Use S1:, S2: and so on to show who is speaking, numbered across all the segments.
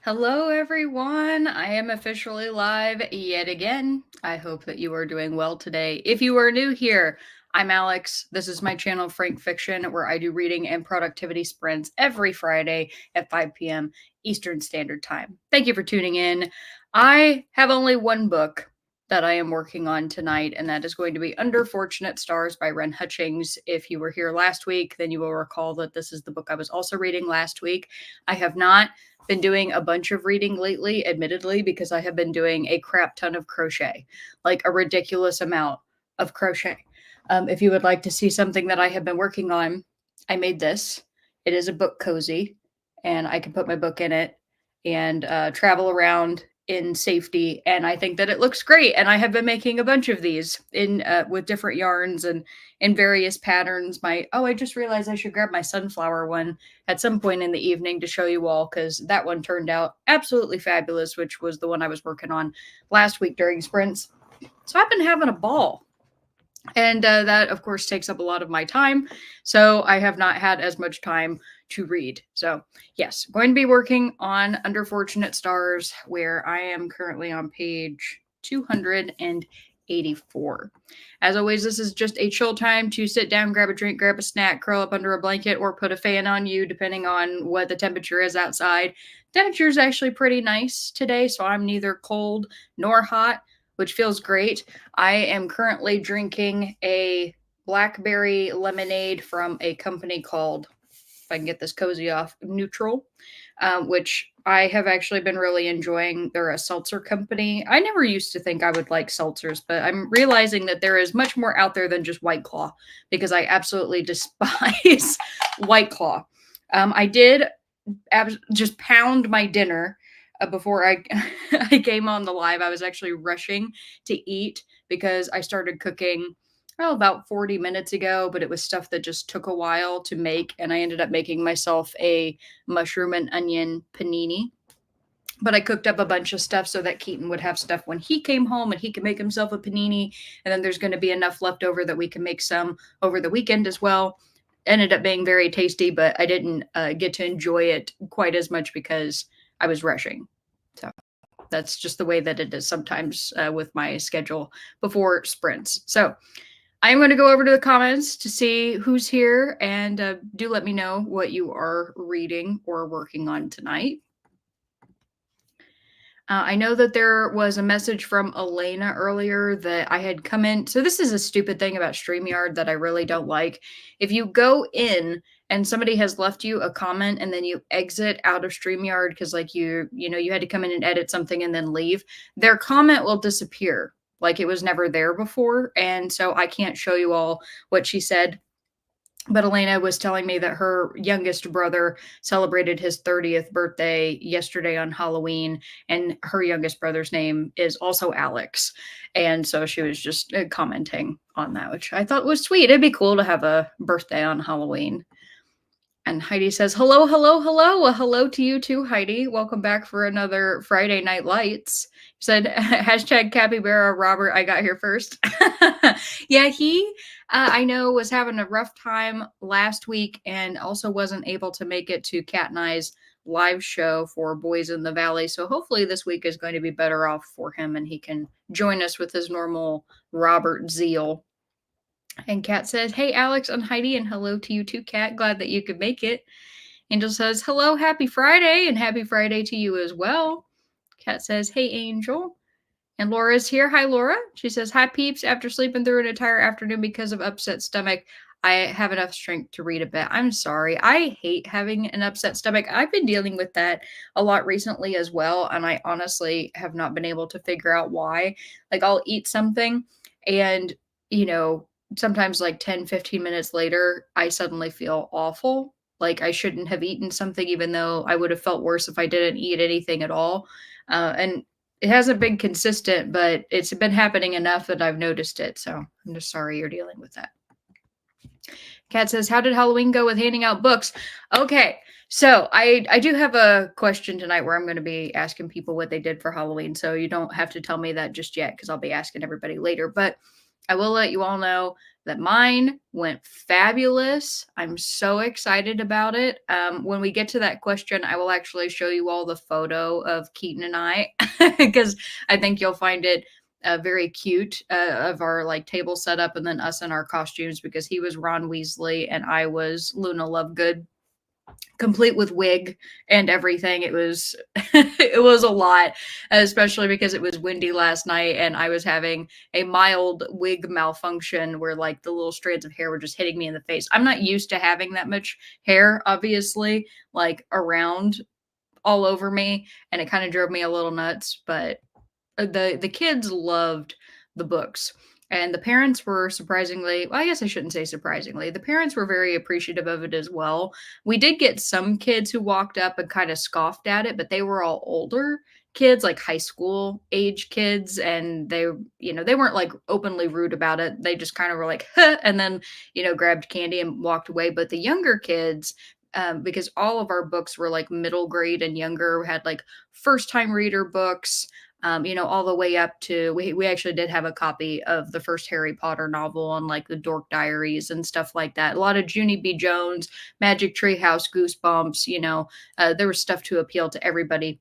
S1: Hello, everyone. I am officially live yet again. I hope that you are doing well today. If you are new here, I'm Alex. This is my channel, Frank Fiction, where I do reading and productivity sprints every Friday at 5 p.m. Eastern Standard Time. Thank you for tuning in. I have only one book that I am working on tonight, and that is going to be Under Fortunate Stars by Wren Hutchings. If you were here last week, then you will recall that this is the book I was also reading last week. I have not been doing a bunch of reading lately, admittedly, because I have been doing a crap ton of crochet, like a ridiculous amount of crochet. If you would like to see something that I have been working on, I made this. It is a book cozy, and I can put my book in it and travel around in safety. And I think that it looks great. And I have been making a bunch of these in with different yarns and in various patterns. I just realized I should grab my sunflower one at some point in the evening to show you all because that one turned out absolutely fabulous, which was the one I was working on last week during sprints. So I've been having a ball. And that, of course, takes up a lot of my time. So I have not had as much time to read. So, yes, going to be working on Under Fortunate Stars, where I am currently on page 284. As always, this is just a chill time to sit down, grab a drink, grab a snack, curl up under a blanket, or put a fan on you, depending on what the temperature is outside. Temperature is actually pretty nice today, so I'm neither cold nor hot, which feels great. I am currently drinking a blackberry lemonade from a company called, if I can get this cozy off, Neutral, which I have actually been really enjoying. They're a seltzer company. I never used to think I would like seltzers, but I'm realizing that there is much more out there than just White Claw because I absolutely despise White Claw. I did just pound my dinner before I I came on the live. I was actually rushing to eat because I started cooking about 40 minutes ago, but it was stuff that just took a while to make, and I ended up making myself a mushroom and onion panini. But I cooked up a bunch of stuff so that Keaton would have stuff when he came home and he could make himself a panini. And then there's going to be enough left over that we can make some over the weekend as well. Ended up being very tasty, but I didn't get to enjoy it quite as much because I was rushing. So that's just the way that it is sometimes with my schedule before sprints. So I'm going to go over to the comments to see who's here and do let me know what you are reading or working on tonight. I know that there was a message from Elena earlier that I had come in. So this is a stupid thing about StreamYard that I really don't like. If you go in and somebody has left you a comment and then you exit out of StreamYard because like you had to come in and edit something and then leave, their comment will disappear like it was never there before. And so I can't show you all what she said. But Elena was telling me that her youngest brother celebrated his 30th birthday yesterday on Halloween, and her youngest brother's name is also Alex. And so she was just commenting on that, which I thought was sweet. It'd be cool to have a birthday on Halloween. And Heidi says, hello, hello, hello. A hello to you too, Heidi. Welcome back for another Friday Night Lights. She said, hashtag capybara Robert, I got here first. Yeah, he, I know, was having a rough time last week and also wasn't able to make it to Kat and I's live show for Boys in the Valley. So hopefully this week is going to be better off for him and he can join us with his normal Robert zeal. And Kat says, hey, Alex and Heidi, and hello to you too, Kat. Glad that you could make it. Angel says, hello, happy Friday, and happy Friday to you as well. Kat says, hey, Angel. And Laura's here. Hi, Laura. She says, hi, peeps. After sleeping through an entire afternoon because of upset stomach, I have enough strength to read a bit. I'm sorry. I hate having an upset stomach. I've been dealing with that a lot recently as well, and I honestly have not been able to figure out why. Like, I'll eat something, and, sometimes like 10, 15 minutes later, I suddenly feel awful. Like I shouldn't have eaten something, even though I would have felt worse if I didn't eat anything at all. And it hasn't been consistent, but it's been happening enough that I've noticed it. So I'm just sorry you're dealing with that. Kat says, how did Halloween go with handing out books? Okay. So I do have a question tonight where I'm going to be asking people what they did for Halloween. So you don't have to tell me that just yet because I'll be asking everybody later. But I will let you all know that mine went fabulous. I'm so excited about it. When we get to that question, I will actually show you all the photo of Keaton and I because I think you'll find it very cute of our like table setup and then us in our costumes because he was Ron Weasley and I was Luna Lovegood, complete with wig and everything. It was it was a lot, especially because it was windy last night and I was having a mild wig malfunction where like the little strands of hair were just hitting me in the face. I'm not used to having that much hair, obviously, like around all over me, and it kind of drove me a little nuts, but the kids loved the books. And the parents were surprisingly, well, I guess I shouldn't say surprisingly, the parents were very appreciative of it as well. We did get some kids who walked up and kind of scoffed at it, but they were all older kids, like high school age kids. And they, they weren't like openly rude about it. They just kind of were like, huh, and then, grabbed candy and walked away. But the younger kids, because all of our books were like middle grade and younger, had like first time reader books, all the way up to we actually did have a copy of the first Harry Potter novel and like the Dork Diaries and stuff like that. A lot of Junie B. Jones, Magic Tree House, Goosebumps. There was stuff to appeal to everybody.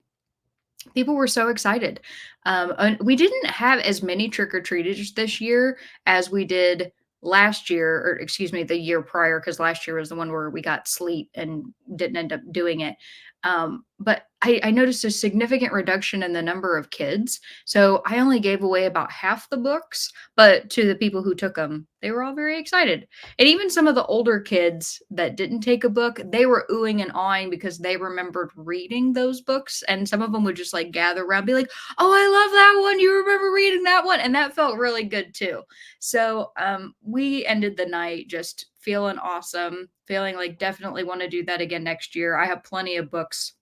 S1: People were so excited. And we didn't have as many trick or treaters this year as we did last year, or excuse me, the year prior, because last year was the one where we got sleet and didn't end up doing it. But I noticed a significant reduction in the number of kids. So I only gave away about half the books, but to the people who took them, they were all very excited. And even some of the older kids that didn't take a book, they were oohing and awing because they remembered reading those books. And some of them would just like gather around, be like, oh, I love that one. You remember reading that one? And that felt really good too. So we ended the night just feeling awesome, feeling like definitely want to do that again next year. I have plenty of books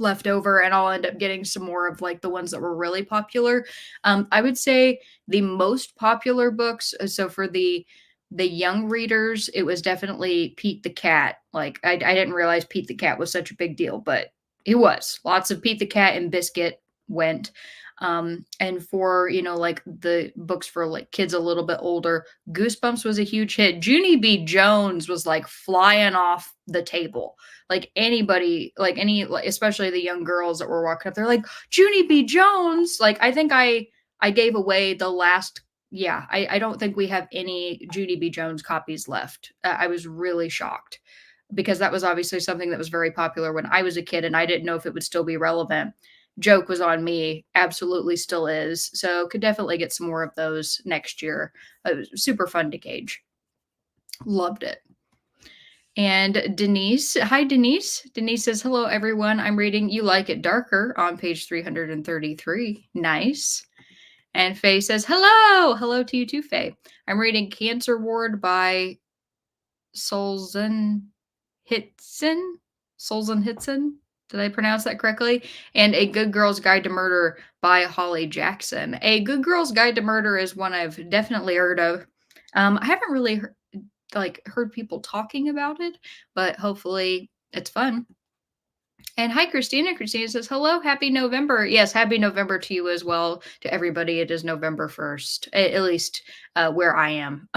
S1: left over and I'll end up getting some more of like the ones that were really popular. I would say the most popular books, so for the young readers, it was definitely Pete the Cat. Like I didn't realize Pete the Cat was such a big deal, but it was. Lots of Pete the Cat and Biscuit went. And for, like the books for like kids a little bit older, Goosebumps was a huge hit. Junie B. Jones was like flying off the table. Like anybody, like especially the young girls that were walking up, they're like, Junie B. Jones. Like I think I gave away the last. Yeah, I don't think we have any Junie B. Jones copies left. I was really shocked because that was obviously something that was very popular when I was a kid and I didn't know if it would still be relevant. Joke was on me, absolutely still is. So could definitely get some more of those next year. It was super fun to gauge. Loved it. And Denise, hi Denise. Denise says, hello everyone. I'm reading You Like It Darker on page 333. Nice. And Faye says, hello. Hello to you too, Faye. I'm reading Cancer Ward by Solzhenitsyn. Solzhenitsyn. Did I pronounce that correctly? And A Good Girl's Guide to Murder by Holly Jackson. A Good Girl's Guide to Murder is one I've definitely heard of. I haven't really heard people talking about it, but hopefully it's fun. And hi, Christina. Christina says, hello, happy November. Yes, happy November to you as well. To everybody, it is November 1st, at least where I am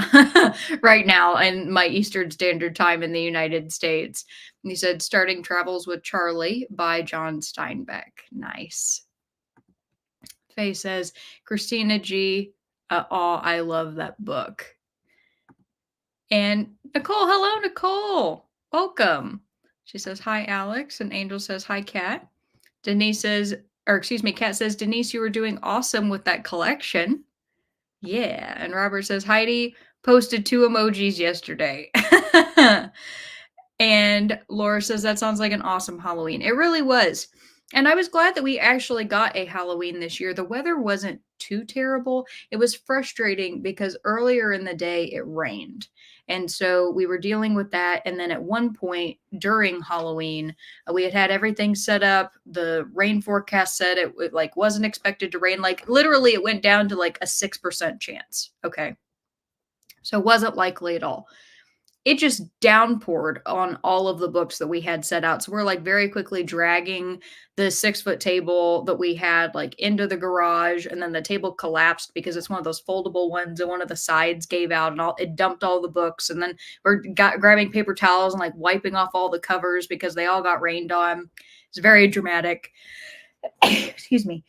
S1: right now in my Eastern Standard Time in the United States. And he said, starting Travels with Charlie by John Steinbeck. Nice. Faye says, Christina G. I love that book. And Nicole, hello, Nicole. Welcome. She says, hi, Alex. And Angel says, hi, Kat. Denise says, Kat says, Denise, you were doing awesome with that collection. Yeah. And Robert says, Heidi posted 2 emojis yesterday. And Laura says, that sounds like an awesome Halloween. It really was. And I was glad that we actually got a Halloween this year. The weather wasn't too terrible. It was frustrating because earlier in the day it rained. And so we were dealing with that. And then at one point during Halloween, we had everything set up. The rain forecast said it like wasn't expected to rain. Like literally it went down to like a 6% chance. Okay. So it wasn't likely at all. it just downpoured on all of the books that we had set out. So we're like very quickly dragging the 6 foot table that we had like into the garage, and then the table collapsed because it's one of those foldable ones, and one of the sides gave out, and all it dumped all the books. And then grabbing paper towels and like wiping off all the covers because they all got rained on. It's very dramatic. Excuse me.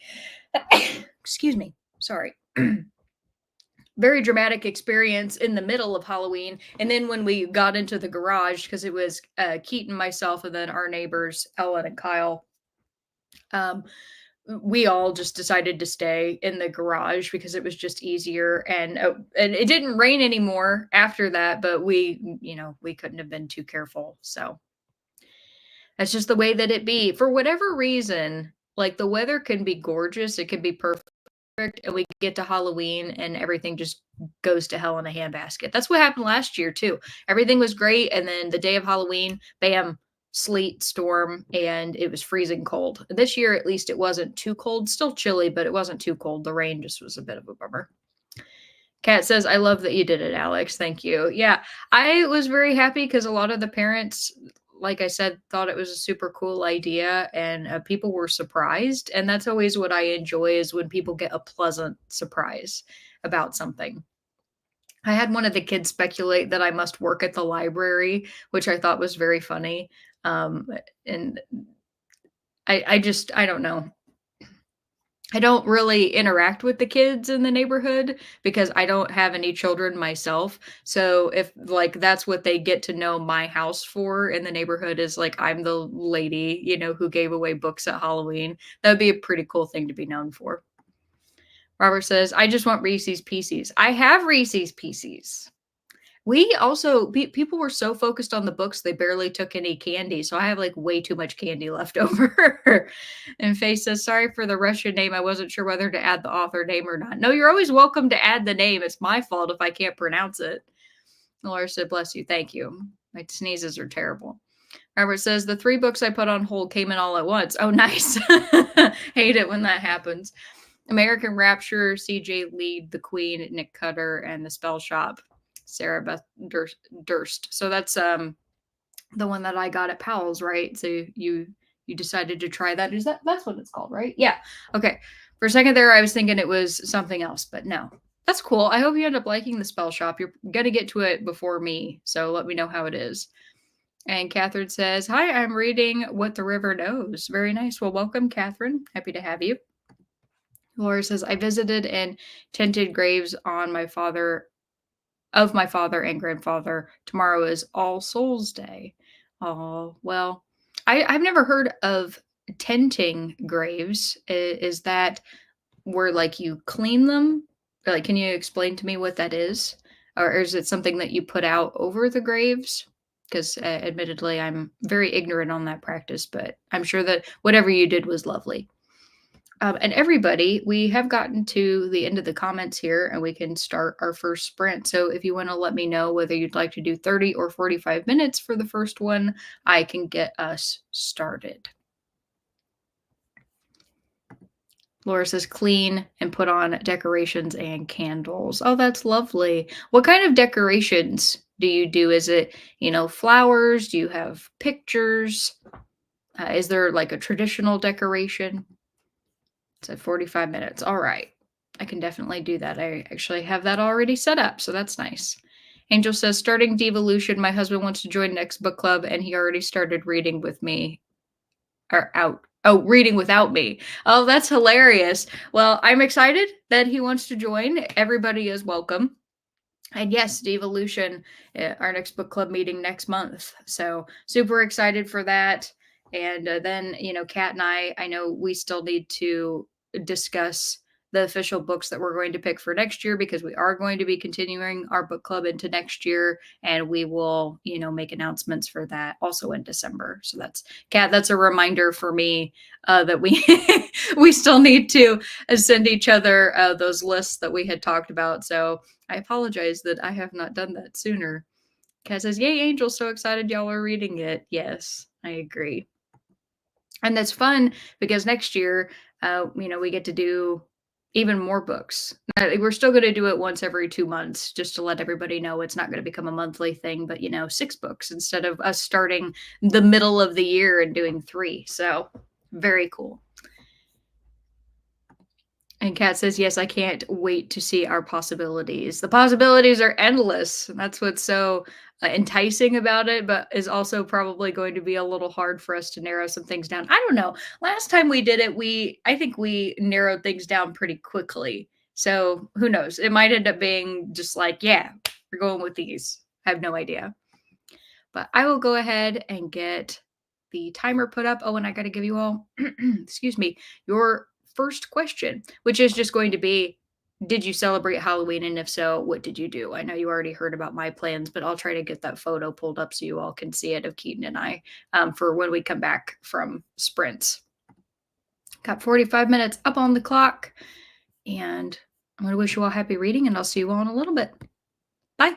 S1: Excuse me. Sorry. Very dramatic experience in the middle of Halloween. And then when we got into the garage, because it was Keaton, myself, and then our neighbors, Ellen and Kyle, um, we all just decided to stay in the garage because it was just easier. And it didn't rain anymore after that, but we couldn't have been too careful. So that's just the way that it be. For whatever reason, like the weather can be gorgeous, it can be perfect, and we get to Halloween and everything just goes to hell in a handbasket. That's what happened last year too. Everything was great, and then the day of Halloween, bam, sleet, storm, and it was freezing cold. This year, at least, it wasn't too cold. Still chilly, but it wasn't too cold. The rain just was a bit of a bummer. Kat says, I love that you did it, Alex. Thank you. Yeah, I was very happy because a lot of the parents, like I said, thought it was a super cool idea, and people were surprised. And that's always what I enjoy, is when people get a pleasant surprise about something. I had one of the kids speculate that I must work at the library, which I thought was very funny. And I don't know. I don't really interact with the kids in the neighborhood because I don't have any children myself. So if like that's what they get to know my house for in the neighborhood, is like I'm the lady, who gave away books at Halloween. That would be a pretty cool thing to be known for. Robert says, I just want Reese's Pieces. I have Reese's Pieces. We also people were so focused on the books, they barely took any candy, so I have, like, way too much candy left over. And Faye says, "Sorry for the Russian name, I wasn't sure whether to add the author name or not." No, you're always welcome to add the name, it's my fault if I can't pronounce it. Laura said, "Bless you, thank you." My sneezes are terrible. Robert says, "The 3 books I put on hold came in all at once." Oh, nice. Hate it when that happens. American Rapture, C.J. Lead, The Queen, Nick Cutter, and The Spell Shop, Sarah Beth Durst. So that's the one that I got at Powell's, right? So you decided to try that. That's what it's called, right? Yeah. Okay. For a second there, I was thinking it was something else, but no. That's cool. I hope you end up liking The Spell Shop. You're gonna get to it before me, so let me know how it is. And Catherine says, "Hi, I'm reading What the River Knows." Very nice. Well, welcome, Catherine. Happy to have you. Laura says, "I visited and tended graves on my father and grandfather. Tomorrow is All Souls Day." Oh, well, I've never heard of tenting graves. Is that where like you clean them? Like, can you explain to me what that is? Or is it something that you put out over the graves? Because admittedly, I'm very ignorant on that practice, but I'm sure that whatever you did was lovely. And everybody, we have gotten to the end of the comments here, and we can start our first sprint. So if you want to let me know whether you'd like to do 30 or 45 minutes for the first one, I can get us started. Laura says, clean and put on decorations and candles. Oh, that's lovely. What kind of decorations do you do? Is it, flowers? Do you have pictures? Is there like a traditional decoration? So 45 minutes. All right. I can definitely do that. I actually have that already set up, so that's nice. Angel says, starting Devolution. My husband wants to join next book club, and he already started reading with me. Or out. Oh, reading without me. Oh, that's hilarious. Well, I'm excited that he wants to join. Everybody is welcome. And yes, Devolution, our next book club meeting next month. So super excited for that. And then, Kat and I know we still need to discuss the official books that we're going to pick for next year, because we are going to be continuing our book club into next year, and we will, make announcements for that also in December. So that's, Kat, that's a reminder for me that we we still need to send each other those lists that we had talked about. So I apologize that I have not done that sooner. Kat says, "Yay, Angel, so excited y'all are reading it." Yes, I agree. And that's fun because next year, we get to do Even more books. We're still gonna do it once every 2 months just to let everybody know it's not gonna become a monthly thing, but, 6 books instead of us starting the middle of the year and doing 3. So, very cool. And Kat says, "Yes, I can't wait to see our possibilities." The possibilities are endless. And that's what's so enticing about it, but is also probably going to be a little hard for us to narrow some things down. I don't know. Last time we did it, I think we narrowed things down pretty quickly. So who knows? It might end up being just like, yeah, we're going with these. I have no idea. But I will go ahead and get the timer put up. Oh, and I got to give you all, excuse me, your first question, which is just going to be, did you celebrate Halloween? And if so, what did you do? I know you already heard about my plans, but I'll try to get that photo pulled up so you all can see it of Keaton and I for when we come back from sprints. Got 45 minutes up on the clock, and I'm going to wish you all happy reading, and I'll see you all in a little bit. Bye.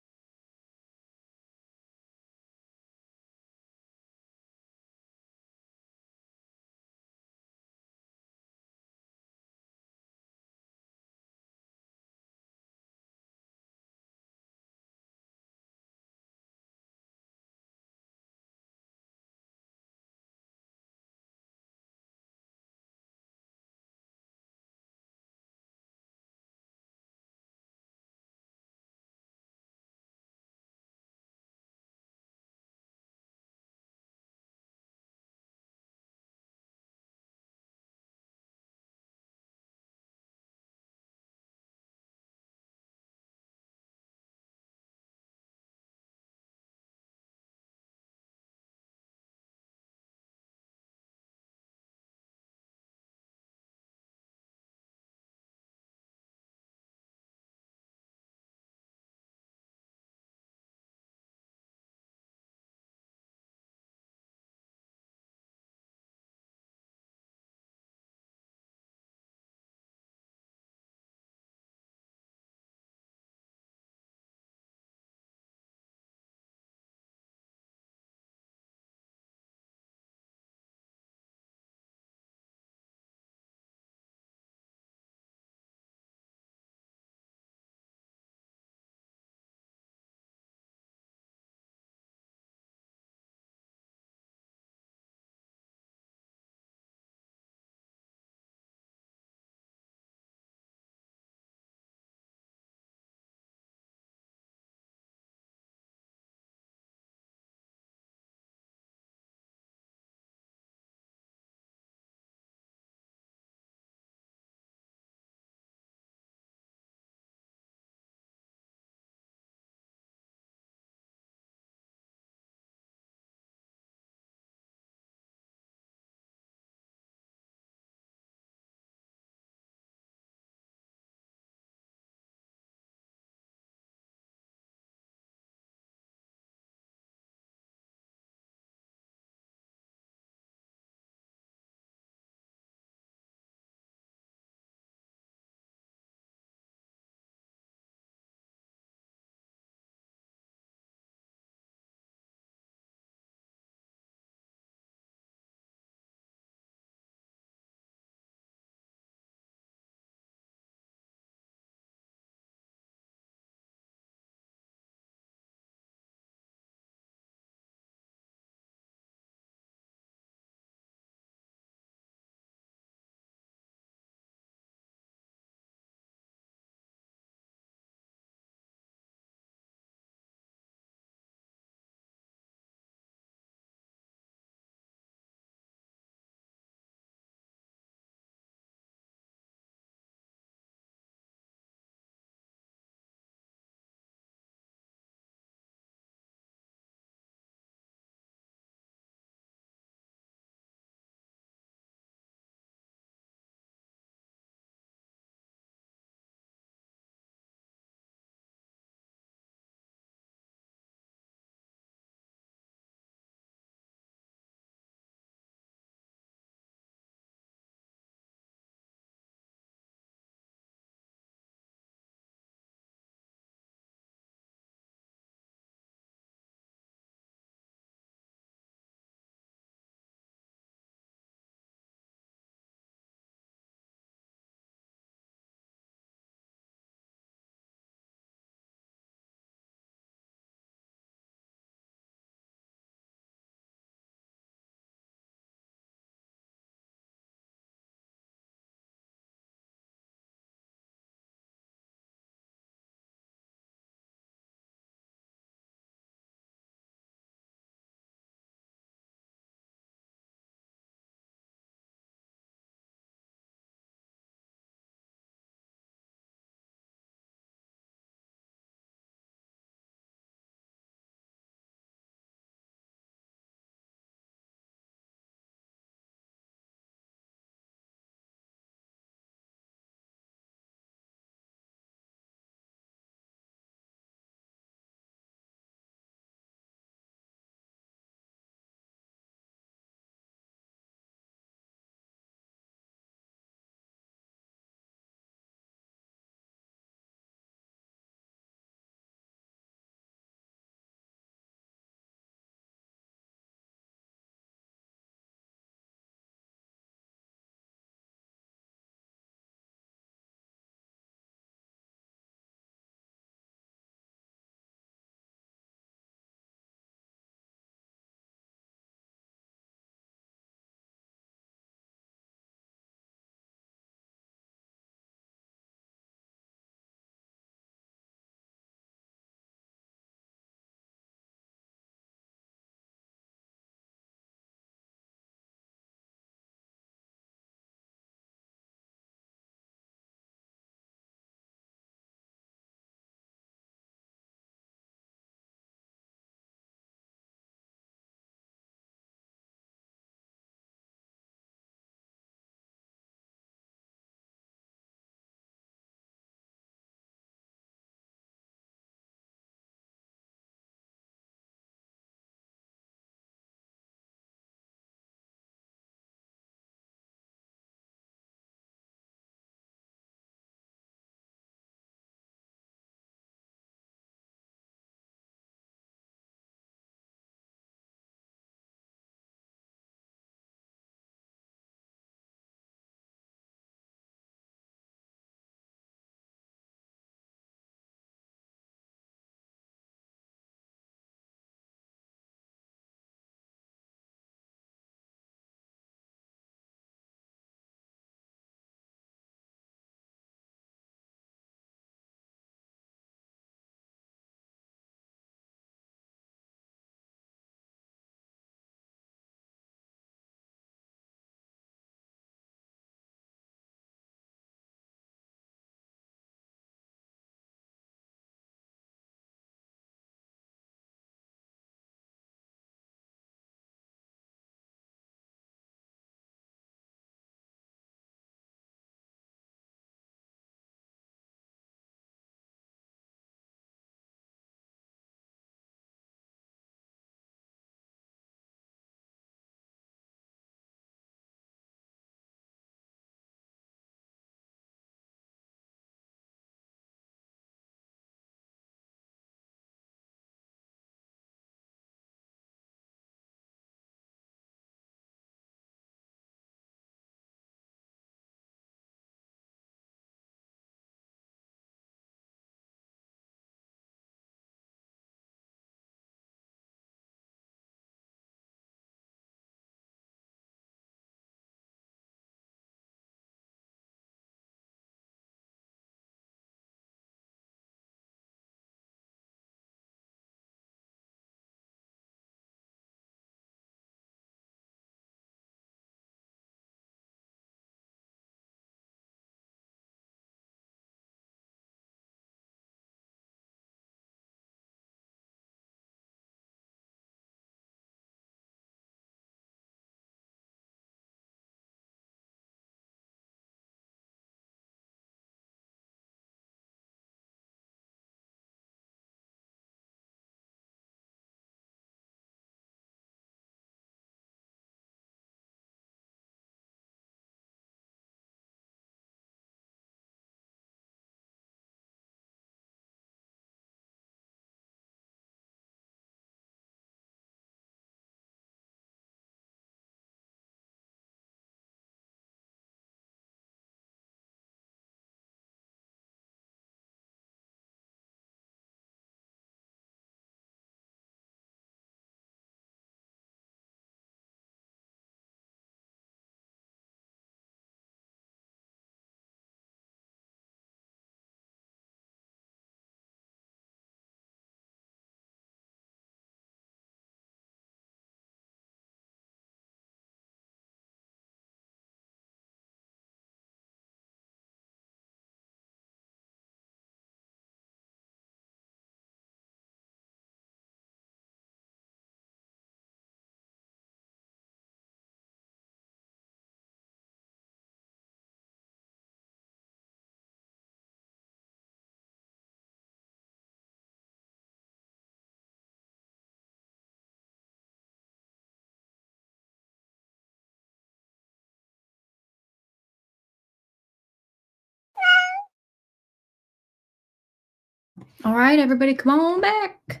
S1: All right, everybody, come on back.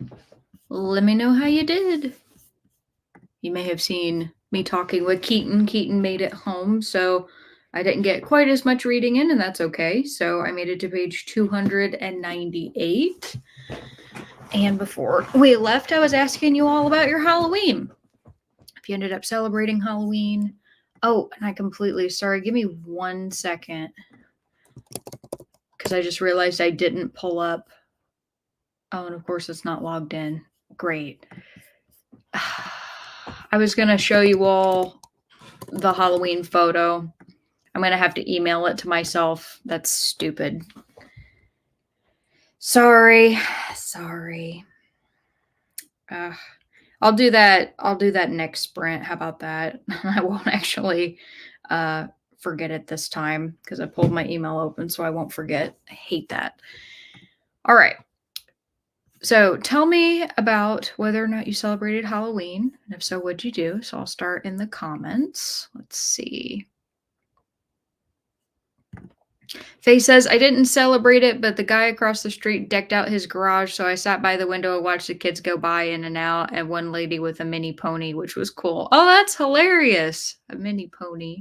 S1: Let me know how you did. You may have seen me talking with Keaton. Keaton made it home, so I didn't get quite as much reading in, and that's okay. So I made it to page 298. And before we left, I was asking you all about your Halloween. If you ended up celebrating Halloween. Oh, and I completely, sorry, give me 1 second. Because I just realized I didn't pull up. Oh, and of course it's not logged in. Great. I was going to show you all the Halloween photo. I'm going to have to email it to myself. That's stupid. Sorry. I'll do that. I'll do that next sprint. How about that? I won't actually forget it this time because I pulled my email open, so I won't forget. I hate that. All right. So tell me about whether or not you celebrated Halloween. And if so, what'd you do? So I'll start in the comments. Let's see. Faye says, I didn't celebrate it, but the guy across the street decked out his garage. So I sat by the window and watched the kids go by in and out, and one lady with a mini pony, which was cool. Oh, that's hilarious. A mini pony.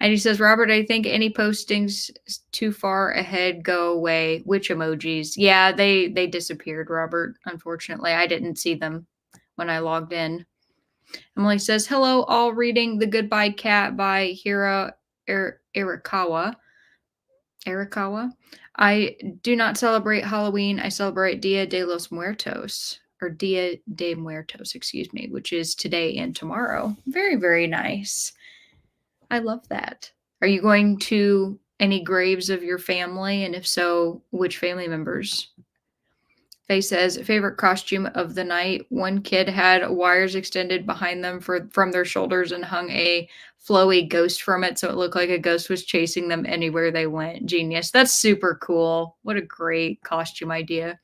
S1: And he says, Robert, I think any postings too far ahead go away. Which emojis? Yeah, they disappeared, Robert. Unfortunately, I didn't see them when I logged in. Emily says, hello, all reading The Goodbye Cat by Hiro Arakawa. I do not celebrate Halloween. I celebrate Dia de los Muertos, or Dia de Muertos, excuse me, which is today and tomorrow. Very, very nice. I love that. Are you going to any graves of your family? And if so, which family members? Faye says, favorite costume of the night. One kid had wires extended behind them from their shoulders and hung a flowy ghost from it, so it looked like a ghost was chasing them anywhere they went. Genius. That's super cool. What a great costume idea.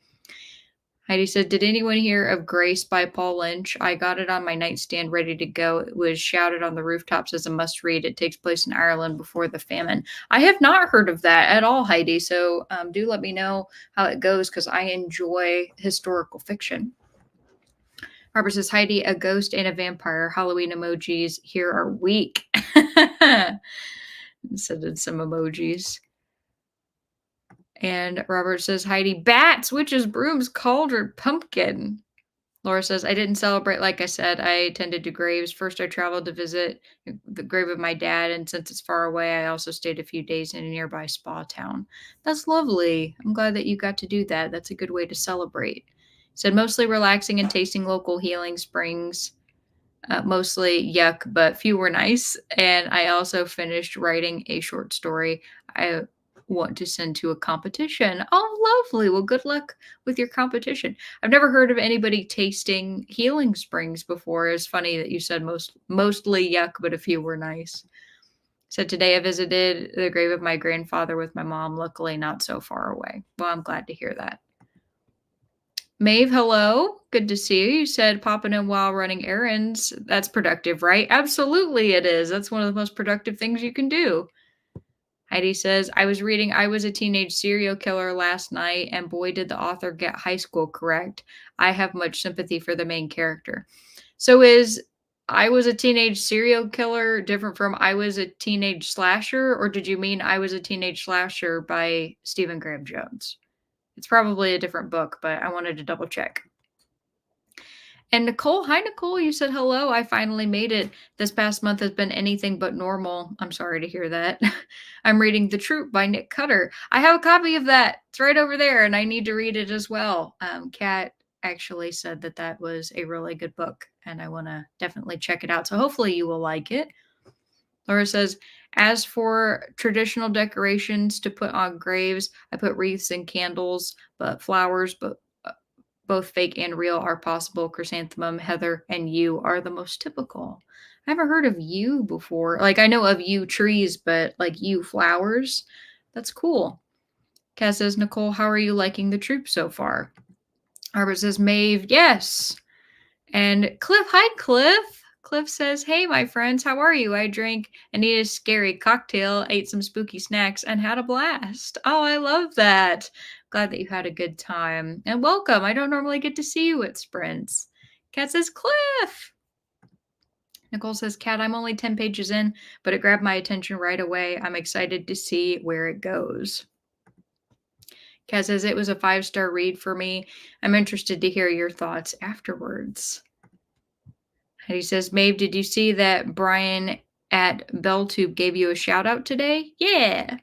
S1: Heidi said, did anyone hear of Grace by Paul Lynch? I got it on my nightstand ready to go. It was shouted on the rooftops as a must read. It takes place in Ireland before the famine. I have not heard of that at all, Heidi. So do let me know how it goes because I enjoy historical fiction. Barbara says, Heidi, a ghost and a vampire. Halloween emojis here are weak. Send in some emojis. And Robert says, Heidi, bats, witches, brooms, cauldron, pumpkin. Laura says, I didn't celebrate. Like I said, I attended to graves. First, I traveled to visit the grave of my dad. And since it's far away, I also stayed a few days in a nearby spa town. That's lovely. I'm glad that you got to do that. That's a good way to celebrate. Said, mostly relaxing and tasting local healing springs. Mostly yuck, but few were nice. And I also finished writing a short story I want to send to a competition. Oh, lovely. Well, good luck with your competition. I've never heard of anybody tasting healing springs before. It's funny that you said mostly yuck, but a few were nice. So today I visited the grave of my grandfather with my mom, luckily not so far away. Well, I'm glad to hear that. Maeve, hello. Good to see you. You said popping in while running errands. That's productive, right? Absolutely it is. That's one of the most productive things you can do. Heidi says, I was reading I Was a Teenage Serial Killer last night, and boy, did the author get high school correct. I have much sympathy for the main character. So is I Was a Teenage Serial Killer different from I Was a Teenage Slasher, or did you mean I Was a Teenage Slasher by Stephen Graham Jones? It's probably a different book, but I wanted to double check. And Nicole, hi Nicole, you said hello. I finally made it. This past month has been anything but normal. I'm sorry to hear that. I'm reading The Troop by Nick Cutter. I have a copy of that. It's right over there, and I need to read it as well. Kat actually said that that was a really good book, and I want to definitely check it out. So hopefully you will like it. Laura says, as for traditional decorations to put on graves, I put wreaths and candles, but flowers, but both fake and real are possible. Chrysanthemum, heather, and yew are the most typical. I haven't heard of yew before. Like, I know of yew trees, but like yew flowers, that's cool. Cass says, Nicole, how are you liking The Troop so far? Arbor says, Maeve, yes. And Cliff, hi, Cliff. Cliff says, hey, my friends, how are you? I drank Anita's scary cocktail, ate some spooky snacks, and had a blast. Oh, I love that. Glad that you had a good time. And welcome. I don't normally get to see you at sprints. Kat says, Cliff. Nicole says, Kat, I'm only 10 pages in, but it grabbed my attention right away. I'm excited to see where it goes. Kat says, it was a 5-star read for me. I'm interested to hear your thoughts afterwards. And he says, Maeve, did you see that Brian at BellTube gave you a shout out today? Yeah.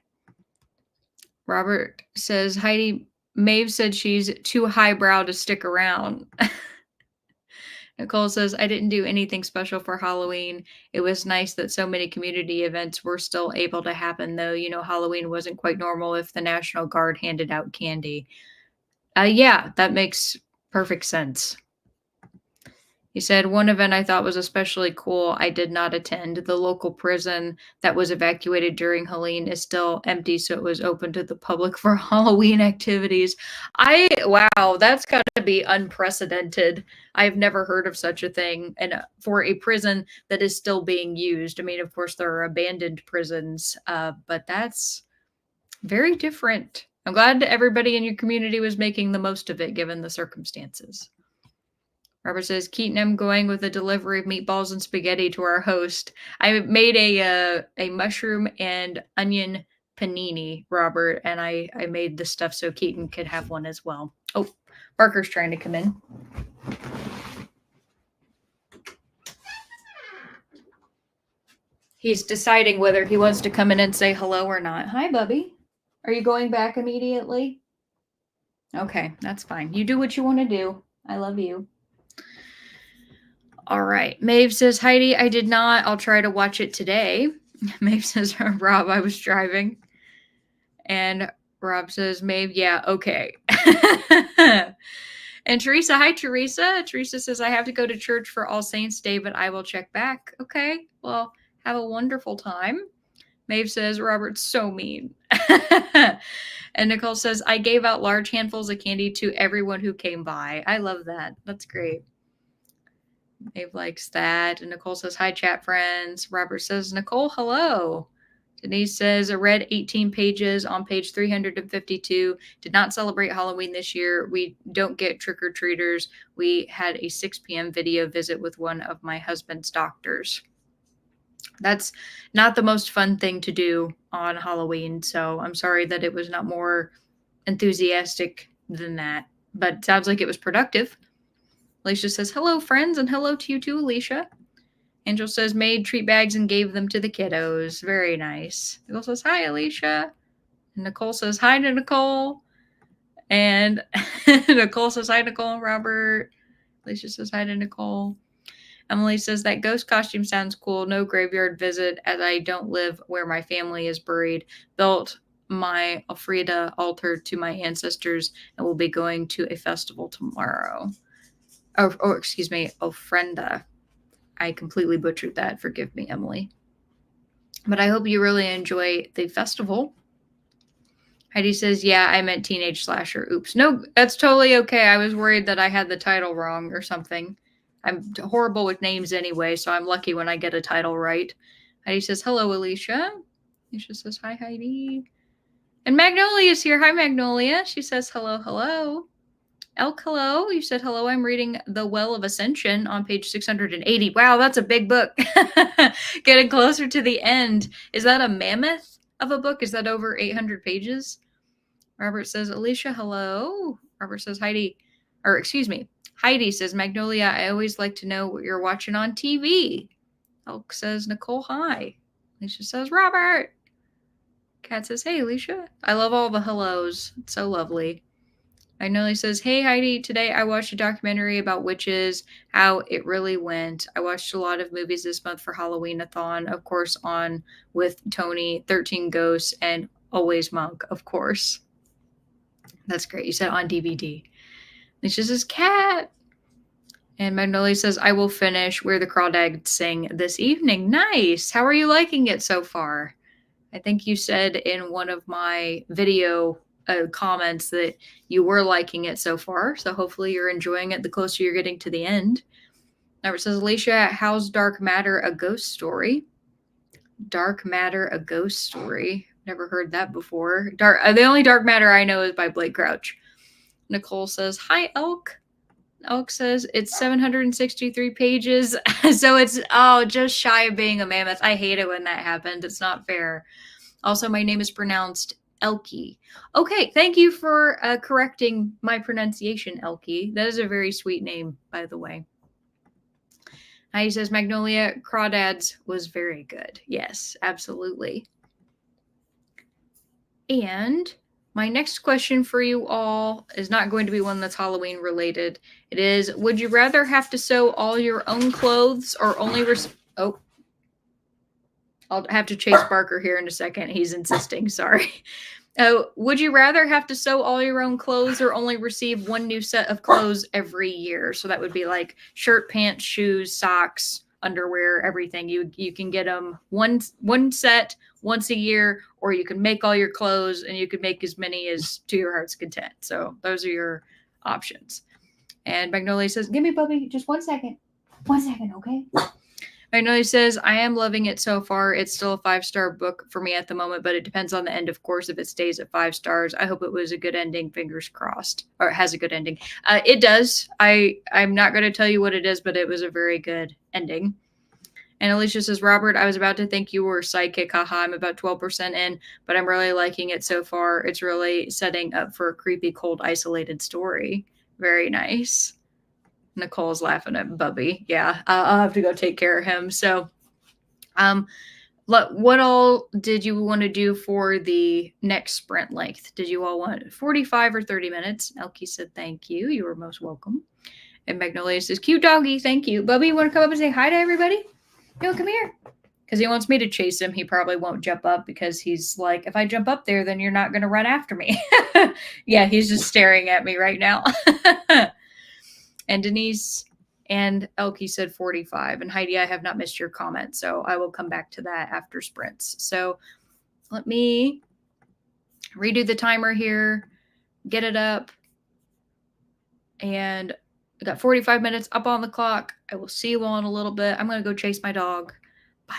S1: Robert says, Heidi, Maeve said she's too highbrow to stick around. Nicole says, I didn't do anything special for Halloween. It was nice that so many community events were still able to happen, though. You know, Halloween wasn't quite normal if the National Guard handed out candy. Yeah, that makes perfect sense. He said, one event I thought was especially cool. I did not attend. The local prison that was evacuated during Halloween is still empty, so it was open to the public for Halloween activities. Wow, that's got to be unprecedented. I've never heard of such a thing. And for a prison that is still being used, I mean, of course, there are abandoned prisons, but that's very different. I'm glad everybody in your community was making the most of it, given the circumstances. Robert says, Keaton, I'm going with a delivery of meatballs and spaghetti to our host. I made a mushroom and onion panini, Robert, and I made the stuff so Keaton could have one as well. Oh, Barker's trying to come in. He's deciding whether he wants to come in and say hello or not. Hi, Bubby. Are you going back immediately? Okay, that's fine. You do what you want to do. I love you. All right. Maeve says, Heidi, I did not. I'll try to watch it today. Maeve says, Rob, I was driving. And Rob says, Maeve, yeah, okay. And Teresa, hi, Teresa. Teresa says, I have to go to church for All Saints Day, but I will check back. Okay. Well, have a wonderful time. Maeve says, Robert's so mean. And Nicole says, I gave out large handfuls of candy to everyone who came by. I love that. That's great. Maeve likes that. And Nicole says, hi, chat friends. Robert says, Nicole, hello. Denise says, I read 18 pages on page 352. Did not celebrate Halloween this year. We don't get trick-or-treaters. We had a 6 p.m. video visit with one of my husband's doctors. That's not the most fun thing to do on Halloween, so I'm sorry that it was not more enthusiastic than that. But it sounds like it was productive. Alicia says, hello, friends, and hello to you too, Alicia. Angel says, made treat bags and gave them to the kiddos. Very nice. Nicole says, hi, Alicia. And Nicole says, hi to Nicole. And Nicole says, hi, Nicole and Robert. Alicia says, hi to Nicole. Emily says, that ghost costume sounds cool. No graveyard visit, as I don't live where my family is buried. Built my Alfreda altar to my ancestors and will be going to a festival tomorrow. Oh, excuse me, ofrenda. I completely butchered that. Forgive me, Emily. But I hope you really enjoy the festival. Heidi says, yeah, I meant teenage slasher. Oops. No, that's totally okay. I was worried that I had the title wrong or something. I'm horrible with names anyway, so I'm lucky when I get a title right. Heidi says, hello, Alicia. Alicia says, hi, Heidi. And Magnolia is here. Hi, Magnolia. She says, hello, hello. Elk, hello. You said hello. I'm reading The Well of Ascension on page 680. Wow, that's a big book. Getting closer to the end. Is that a mammoth of a book? Is that over 800 pages? Robert says, Alicia, hello. Robert says, Heidi, or excuse me. Heidi says, Magnolia, I always like to know what you're watching on TV. Elk says, Nicole, hi. Alicia says, Robert. Kat says, hey, Alicia. I love all the hellos. It's so lovely. Magnolia says, hey, Heidi, today I watched a documentary about witches, how it really went. I watched a lot of movies this month for Halloween-a-thon, of course, on with Tony, 13 Ghosts, and Always Monk, of course. That's great. You said on DVD. Alicia says, Cat. And Magnolia says, I will finish Where the Crawdads Sing this evening. Nice. How are you liking it so far? I think you said in one of my video comments that you were liking it so far. So hopefully you're enjoying it the closer you're getting to the end. Now it says, Alicia, how's Dark Matter a ghost story? Dark Matter a ghost story. Never heard that before. The only dark matter I know is by Blake Crouch. Nicole says, "Hi, Elk." Elk says it's 763 pages, so it's just shy of being a mammoth. I hate it when that happens. It's not fair. Also, my name is pronounced Elkie. Okay, thank you for correcting my pronunciation, Elkie. That is a very sweet name, by the way. He says Magnolia Crawdads was very good. Yes, absolutely. And my next question for you all is not going to be one that's Halloween related. It is, would you rather have to sew all your own clothes or only oh, I'll have to chase Barker here in a second. He's insisting. Sorry. Would you rather have to sew all your own clothes or only receive one new set of clothes every year? So that would be like shirt, pants, shoes, socks, underwear, everything. You can get them one set once a year, or you can make all your clothes and you can make as many as to your heart's content. So those are your options. And Magnolia says, "Give me, Bubby, just 1 second. 1 second, okay?" Magnolia says, "I am loving it so far. It's still a 5-star book for me at the moment, but it depends on the end, of course, if it stays at 5 stars. I hope it was a good ending, fingers crossed, or it has a good ending." It does. I'm not going to tell you what it is, but it was a very good ending. And Alicia says, "Robert, I was about to think you were sidekick. Haha, I'm about 12% in, but I'm really liking it so far. It's really setting up for a creepy, cold, isolated story. Very nice." Nicole's laughing at Bubby. Yeah, I'll have to go take care of him. So, what all did you want to do for the next sprint length? Did you all want 45 or 30 minutes? Elkie said, "Thank you. You are most welcome." And Magnolia says, "Cute doggy. Thank you." Bubby, you want to come up and say hi to everybody? No, come here. Because he wants me to chase him. He probably won't jump up because he's like, if I jump up there, then you're not going to run after me. Yeah, he's just staring at me right now. And Denise and Elkie said 45. And Heidi, I have not missed your comment, so I will come back to that after sprints. So let me redo the timer here, get it up, and I got 45 minutes up on the clock. I will see you all in a little bit. I'm going to go chase my dog. Bye.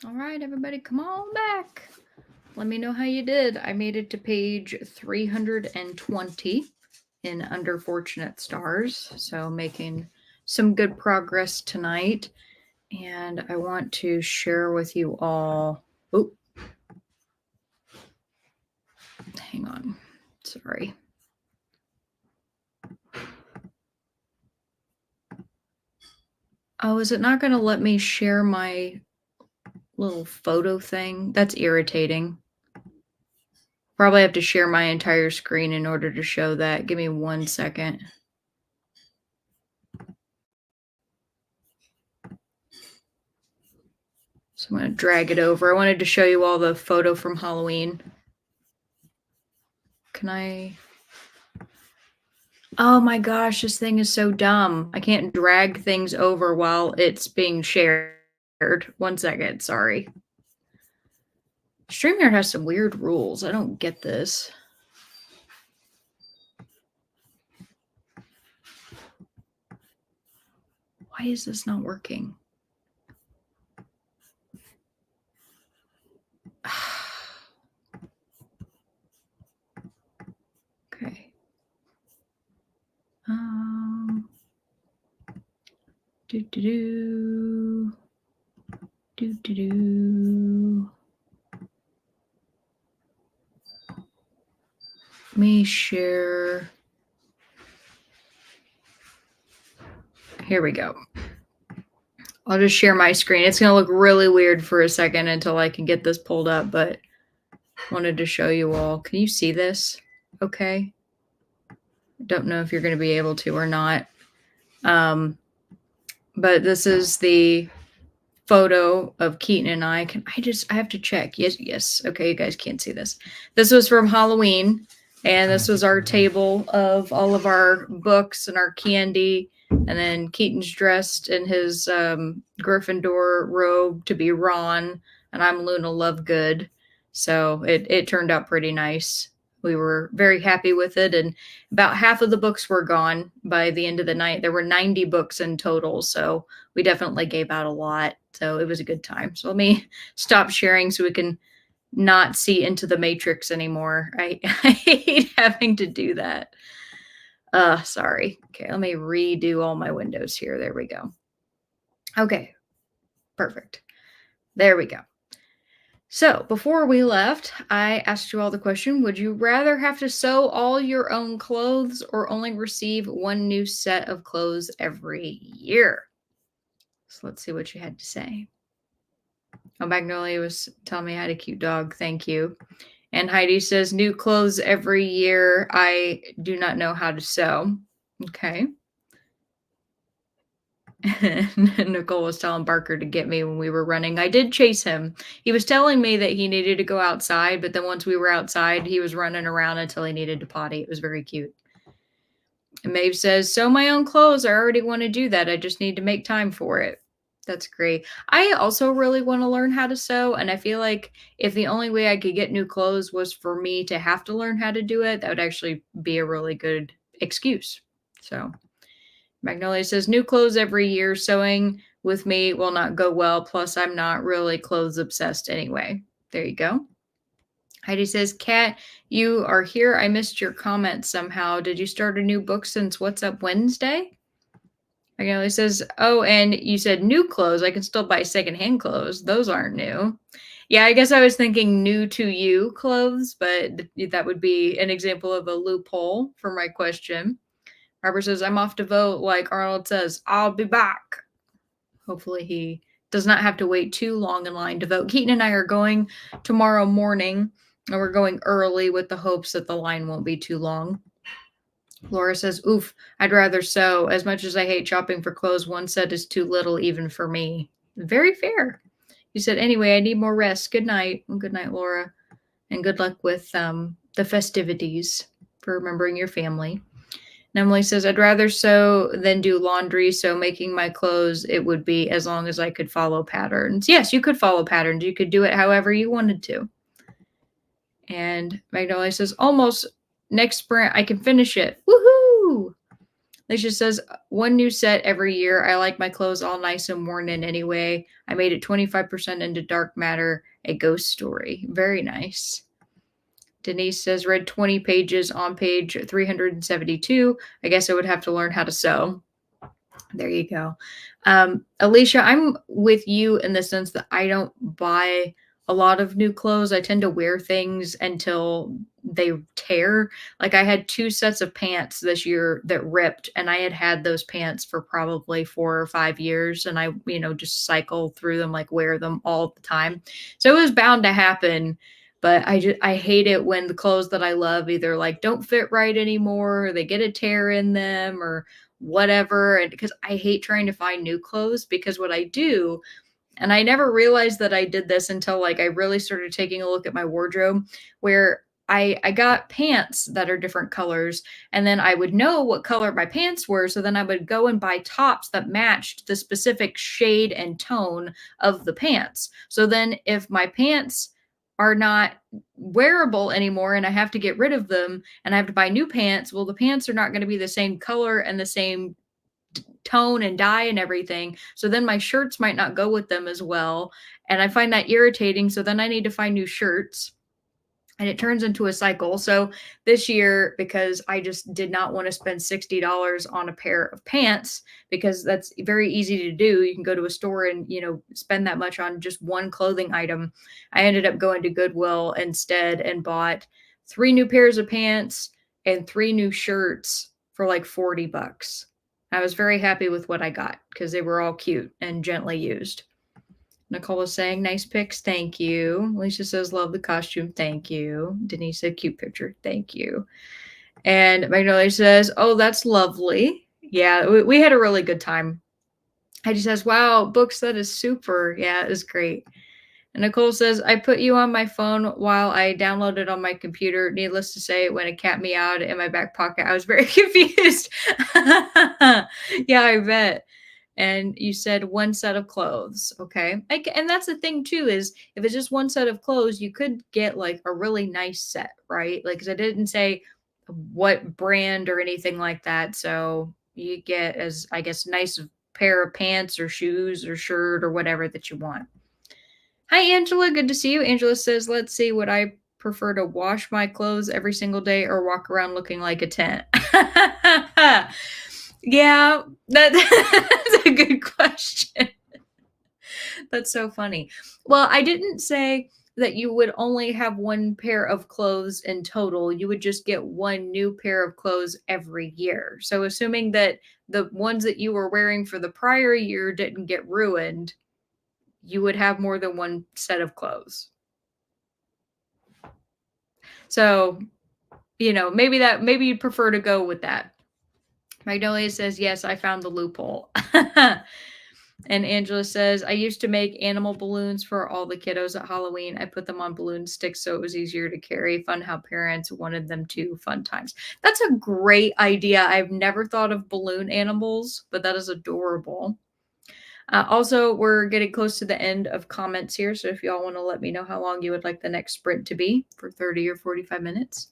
S1: All right, everybody, come on back. Let me know how you did. I made it to page 320 in Under Fortunate Stars, so making some good progress tonight. And I want to share with you all. Oh, hang on. Sorry. Oh, is it not going to let me share my little photo thing? That's irritating. Probably have to share my entire screen in order to show that. Give me 1 second. So I'm going to drag it over. I wanted to show you all the photo from Halloween. Can I? Oh my gosh, this thing is so dumb. I can't drag things over while it's being shared. 1 second, sorry. StreamYard has some weird rules. I don't get this. Why is this not working? Okay. Do do do. Do do do. Let me share. Here we go. I'll just share my screen. It's going to look really weird for a second until I can get this pulled up, but wanted to show you all. Can you see this? Okay. Don't know if you're going to be able to or not. But this is the photo of Keaton and I. I have to check. Yes. Okay, you guys can't see this. This was from Halloween, and this was our table of all of our books and our candy. And then Keaton's dressed in his Gryffindor robe to be Ron, and I'm Luna Lovegood. So it turned out pretty nice. We were very happy with it, and about half of the books were gone by the end of the night. There were 90 books in total, so we definitely gave out a lot. So it was a good time. So let me stop sharing so we can not see into the matrix anymore. I hate having to do that. Sorry. Okay, let me redo all my windows here. There we go. Okay, perfect. There we go. So before we left, I asked you all the question, would you rather have to sew all your own clothes or only receive one new set of clothes every year? So let's see what you had to say. Oh, Magnolia was telling me I had a cute dog. Thank you. And Heidi says, new clothes every year. I do not know how to sew. Okay. Nicole was telling Barker to get me when we were running. I did chase him. He was telling me that he needed to go outside, but then once we were outside, he was running around until he needed to potty. It was very cute. And Maeve says, sew my own clothes. I already want to do that. I just need to make time for it. That's great. I also really want to learn how to sew. And I feel like if the only way I could get new clothes was for me to have to learn how to do it, that would actually be a really good excuse. So Magnolia says, new clothes every year. Sewing with me will not go well. Plus, I'm not really clothes obsessed anyway. There you go. Heidi says, Kat, you are here. I missed your comment somehow. Did you start a new book since What's Up Wednesday? Magnolia says, oh, and you said new clothes. I can still buy secondhand clothes. Those aren't new. Yeah, I guess I was thinking new to you clothes, but that would be an example of a loophole for my question. Robert says, I'm off to vote. Like Arnold says, I'll be back. Hopefully he does not have to wait too long in line to vote. Keaton and I are going tomorrow morning, and we're going early with the hopes that the line won't be too long. Laura says, oof, I'd rather sew. As much as I hate shopping for clothes, one set is too little even for me. Very fair. You said, anyway, I need more rest. Good night. Well, good night, Laura. And good luck with the festivities for remembering your family. And Emily says, I'd rather sew than do laundry. So making my clothes, it would be as long as I could follow patterns. Yes, you could follow patterns. You could do it however you wanted to. And Magnolia says, almost next sprint, I can finish it. Woohoo! Alicia says, one new set every year. I like my clothes all nice and worn in anyway. I made it 25% into Dark Matter, a ghost story. Very nice. Denise says, read 20 pages on page 372. I guess I would have to learn how to sew. There you go. Alicia, I'm with you in the sense that I don't buy a lot of new clothes. I tend to wear things until they tear. Like I had two sets of pants this year that ripped, and I had had those pants for probably 4 or 5 years, and I, just cycle through them, like wear them all the time. So it was bound to happen. But I hate it when the clothes that I love either like don't fit right anymore, or they get a tear in them, or whatever. And because I hate trying to find new clothes, because what I do, and I never realized that I did this until like I really started taking a look at my wardrobe, where I got pants that are different colors, and then I would know what color my pants were, so then I would go and buy tops that matched the specific shade and tone of the pants. So then if my pants are not wearable anymore and I have to get rid of them and I have to buy new pants, well, the pants are not going to be the same color and the same tone and dye and everything. So then my shirts might not go with them as well. And I find that irritating. So then I need to find new shirts. And it turns into a cycle. So this year, because I just did not want to spend $60 on a pair of pants, because that's very easy to do. You can go to a store and, spend that much on just one clothing item. I ended up going to Goodwill instead and bought 3 new pairs of pants and 3 new shirts for like $40. I was very happy with what I got because they were all cute and gently used. Nicole is saying, nice pics. Thank you. Alicia says, love the costume. Thank you. Denise said, cute picture. Thank you. And Magnolia says, oh, that's lovely. Yeah, we had a really good time. Heidi says, wow, books, that is super. Yeah, it was great. And Nicole says, I put you on my phone while I downloaded on my computer. Needless to say, when a cat meowed in my back pocket, I was very confused. Yeah, I bet. And you said one set of clothes. Okay. And that's the thing too, is if it's just one set of clothes, you could get like a really nice set, right? Like, cause I didn't say what brand or anything like that. So you get, as I guess, nice pair of pants or shoes or shirt or whatever that you want. Hi, Angela. Good to see you. Angela says, let's see, would I prefer to wash my clothes every single day or walk around looking like a tent? Yeah, that's a good question. That's so funny. Well, I didn't say that you would only have one pair of clothes in total. You would just get one new pair of clothes every year. So, assuming that the ones that you were wearing for the prior year didn't get ruined, you would have more than one set of clothes. So, maybe you'd prefer to go with that. Magnolia says, yes, I found the loophole. And Angela says, I used to make animal balloons for all the kiddos at Halloween. I put them on balloon sticks so it was easier to carry. Fun how parents wanted them to. Fun times. That's a great idea. I've never thought of balloon animals, but that is adorable. Also, we're getting close to the end of comments here. So if y'all want to let me know how long you would like the next sprint to be, for 30 or 45 minutes.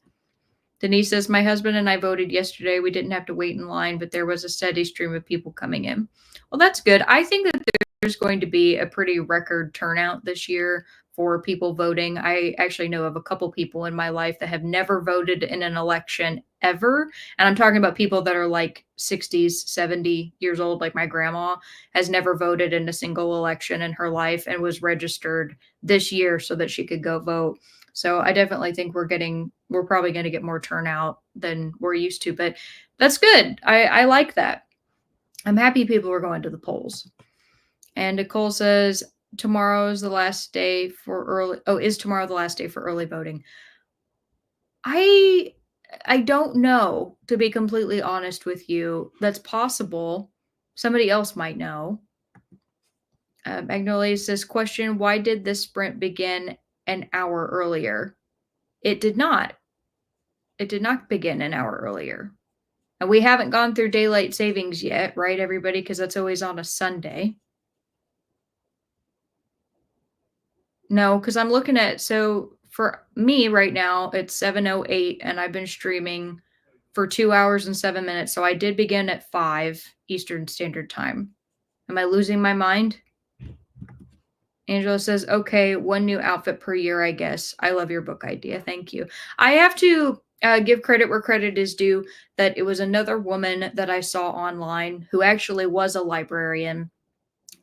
S1: Denise says, my husband and I voted yesterday. We didn't have to wait in line, but there was a steady stream of people coming in. Well, that's good. I think that there's going to be a pretty record turnout this year for people voting. I actually know of a couple people in my life that have never voted in an election ever. And I'm talking about people that are like 60s, 70 years old, like my grandma has never voted in a single election in her life and was registered this year so that she could go vote. So I definitely think we're probably going to get more turnout than we're used to, but that's good. I like that. I'm happy people are going to the polls. And Nicole says, tomorrow is the last day for early. Oh, is tomorrow the last day for early voting? I don't know, to be completely honest with you. That's possible. Somebody else might know. Magnolia says, question, why did this sprint begin an hour earlier? It did not. It did not begin an hour earlier. And we haven't gone through daylight savings yet, right, everybody? Because that's always on a Sunday. No, because I'm looking at, so for me right now, it's 7:08, and I've been streaming for 2 hours and 7 minutes, so I did begin at 5 Eastern Standard Time. Am I losing my mind? Angela says, "Okay, 1 new outfit per year, I guess. I love your book idea. Thank you." I have to, give credit where credit is due, that it was another woman that I saw online who actually was a librarian,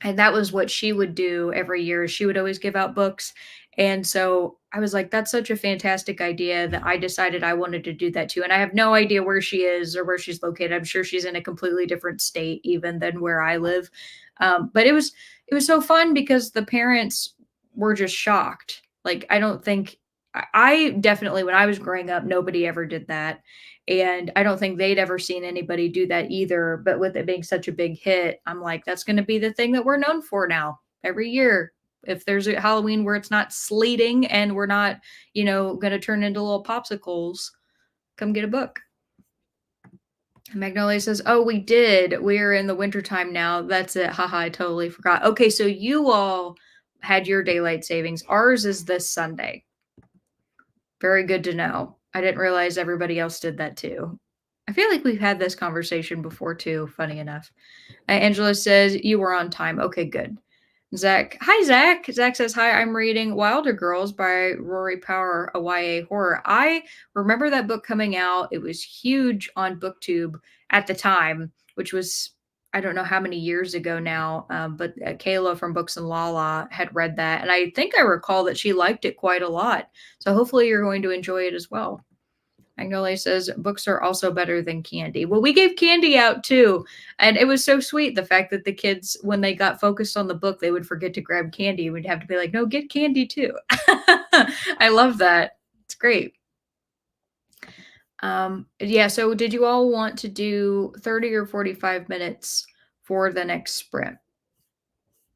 S1: and that was what she would do every year. She would always give out books, and so I was like, "That's such a fantastic idea," that I decided I wanted to do that too, and I have no idea where she is or where she's located. I'm sure she's in a completely different state even than where I live. But it was so fun because the parents were just shocked. Like, I don't think I definitely, when I was growing up, nobody ever did that, and I don't think they'd ever seen anybody do that either, but with it being such a big hit, I'm like, "That's gonna be the thing that we're known for now, every year. If there's a Halloween where it's not sleeting and we're not, gonna turn into little popsicles, come get a book." Magnolia says, "Oh, we did. We're in the wintertime now. That's it. Haha, I totally forgot." Okay, so you all had your daylight savings. Ours is this Sunday. Very good to know. I didn't realize everybody else did that too. I feel like we've had this conversation before too, funny enough. Angela says, "You were on time." Okay, good. Zach, hi Zach. Zach says, "Hi, I'm reading Wilder Girls by Rory Power, a YA horror." I remember that book coming out. It was huge on BookTube at the time, which was, I don't know how many years ago now, but Kayla from Books and Lala had read that. And I think I recall that she liked it quite a lot. So hopefully you're going to enjoy it as well. Magnolia says, "Books are also better than candy." Well, we gave candy out too. And it was so sweet, the fact that the kids, when they got focused on the book, they would forget to grab candy. We'd have to be like, "No, get candy too." I love that. It's great. Yeah, so did you all want to do 30 or 45 minutes for the next sprint?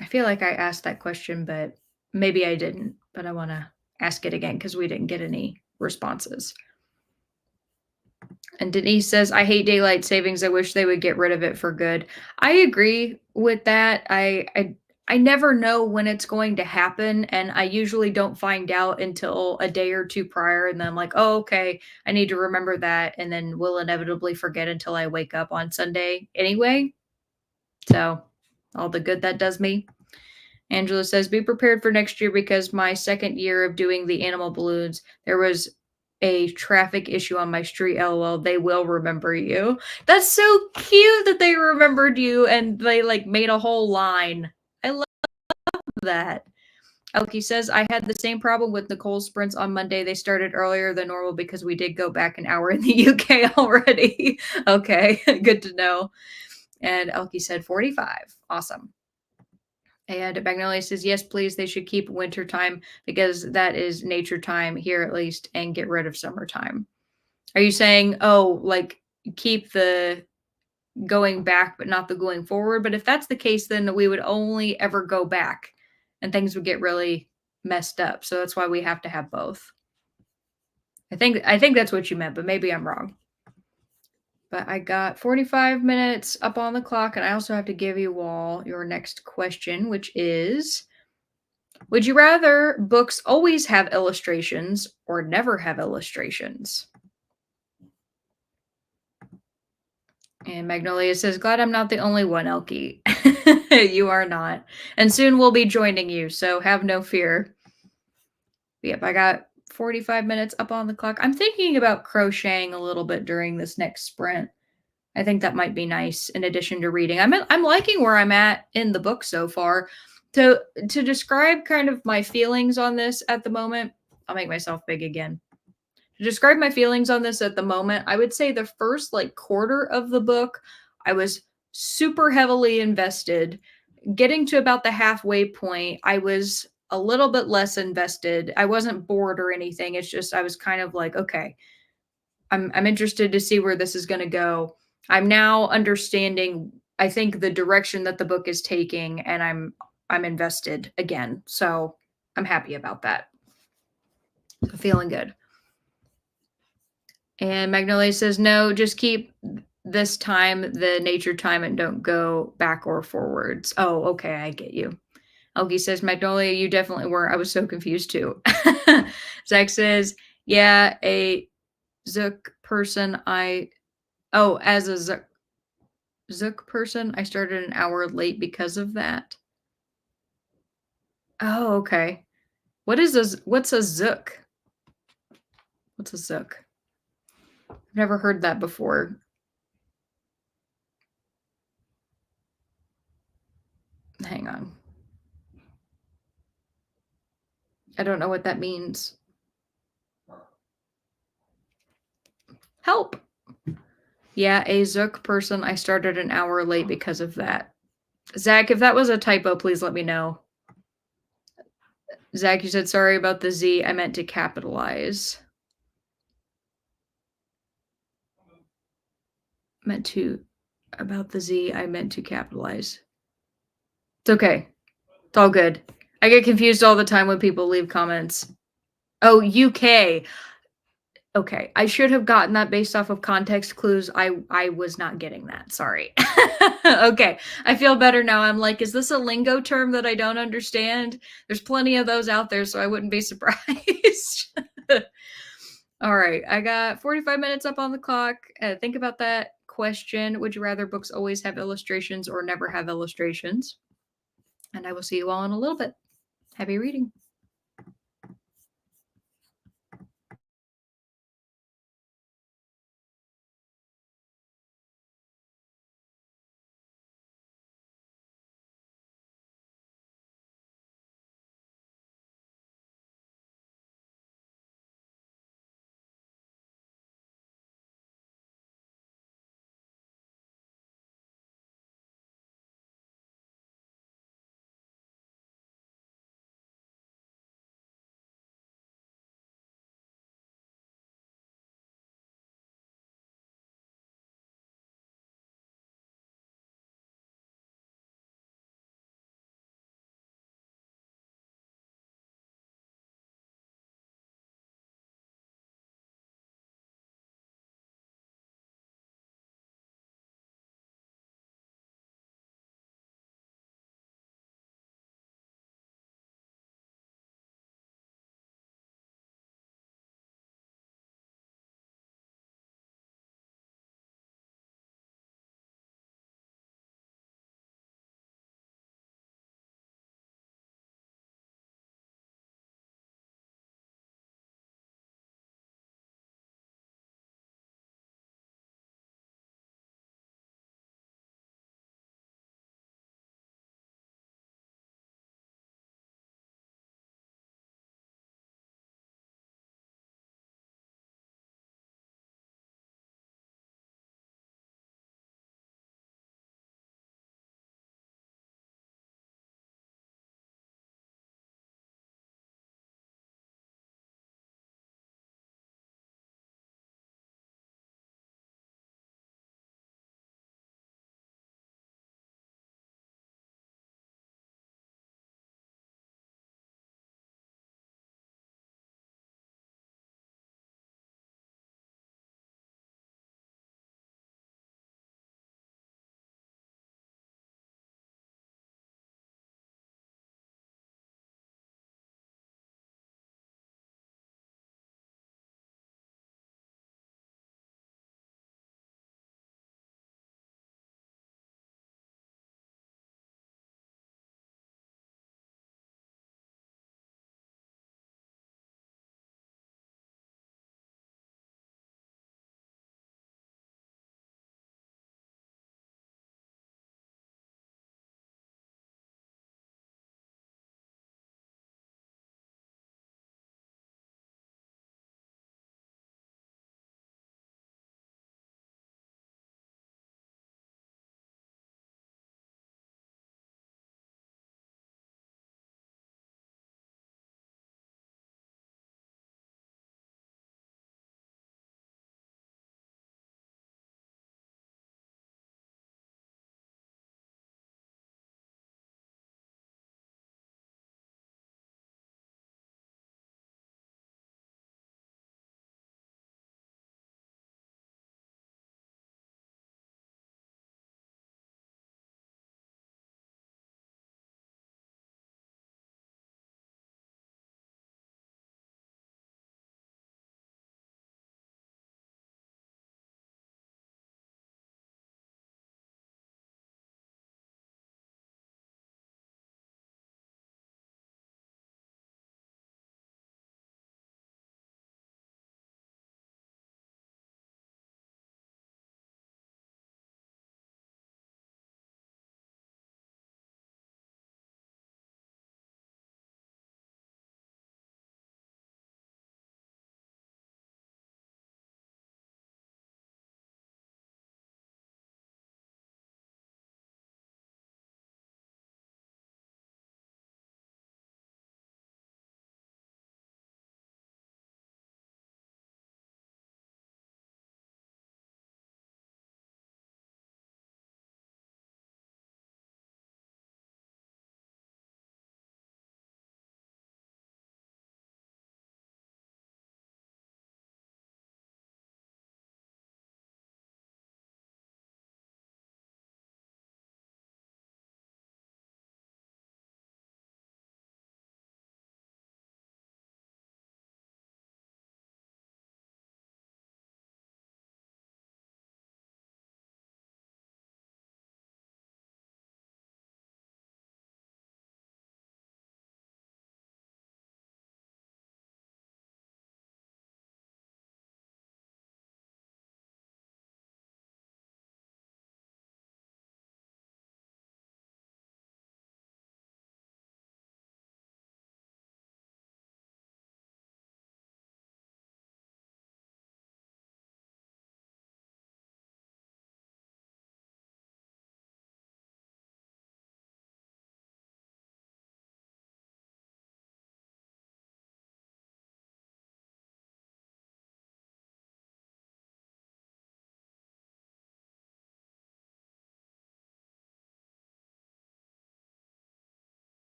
S1: I feel like I asked that question, but maybe I didn't. But I want to ask it again because we didn't get any responses. And Denise says, "I hate daylight savings. I wish they would get rid of it for good." I agree with that. I never know when it's going to happen, and I usually don't find out until a day or two prior, and then I'm like, "Oh, okay, I need to remember that," and then we'll inevitably forget until I wake up on Sunday anyway. So, all the good that does me. Angela says, "Be prepared for next year because my second year of doing the animal balloons, there was a traffic issue on my street. LOL. They will remember you." That's so cute that they remembered you and they like made a whole line. I love that. Elkie says, "I had the same problem with Nicole's sprints on Monday. They started earlier than normal because we did go back an hour in the UK already." Okay, good to know. And Elkie said 45. Awesome. And Magnolia says, "Yes, please. They should keep winter time because that is nature time here at least and get rid of summertime." Are you saying, oh, like keep the going back, but not the going forward? But if that's the case, then we would only ever go back and things would get really messed up. So that's why we have to have both. I think that's what you meant, but maybe I'm wrong. But I got 45 minutes up on the clock, and I also have to give you all your next question, which is, would you rather books always have illustrations or never have illustrations? And Magnolia says, "Glad I'm not the only one, Elkie." You are not. And soon we'll be joining you, so have no fear. Yep, I got 45 minutes up on the clock. I'm thinking about crocheting a little bit during this next sprint. I think that might be nice in addition to reading. I'm liking where I'm at in the book so far. To describe kind of my feelings on this at the moment, I'll make myself big again. To describe my feelings on this at the moment, I would say the first like quarter of the book, I was super heavily invested. Getting to about the halfway point, I was a little bit less invested. I wasn't bored or anything. It's just I was kind of like, okay, I'm interested to see where this is going to go. I'm now understanding, I think, the direction that the book is taking, and I'm invested again. So I'm happy about that. So feeling good. And Magnolia says, "No, just keep this time the nature time and don't go back or forwards." Oh, okay, I get you. Elgie says, "Magnolia, you definitely were. I was so confused too." Zach says, "Yeah, a Zook person, I oh, as a Zook person, I started an hour late because of that. Oh, okay. What's a Zook? What's a Zook? I've never heard that before. Hang on. I don't know what that means. Help. Yeah, a Zook person, I started an hour late because of that. Zach, if that was a typo, please let me know. Zach, you said sorry about the Z. I meant to capitalize. Meant to about the Z. I meant to capitalize. It's okay. It's all good. I get confused all the time when people leave comments. Oh, UK. Okay, I should have gotten that based off of context clues. I was not getting that. Sorry. Okay, I feel better now. I'm like, is this a lingo term that I don't understand? There's plenty of those out there, so I wouldn't be surprised. All right, I got 45 minutes up on the clock. Think about that question. Would you rather books always have illustrations or never have illustrations? And I will see you all in a little bit. Happy reading.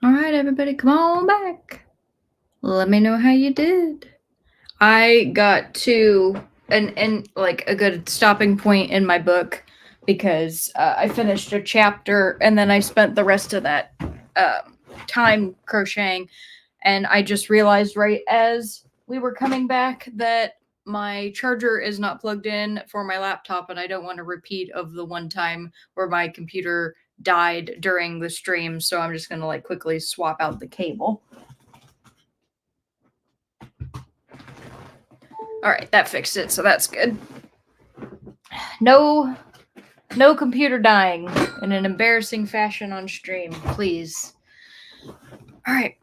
S1: All right, everybody, come on back. Let me know how you did. I got to and like a good stopping point in my book because I finished a chapter and then I spent the rest of that time crocheting, and I just realized right as we were coming back that my charger is not plugged in for my laptop, and I don't want a repeat of the one time where my computer died during the stream, so I'm just gonna like quickly swap out the cable. All right, that fixed it, so that's good. No computer dying in an embarrassing fashion on stream, please. All right.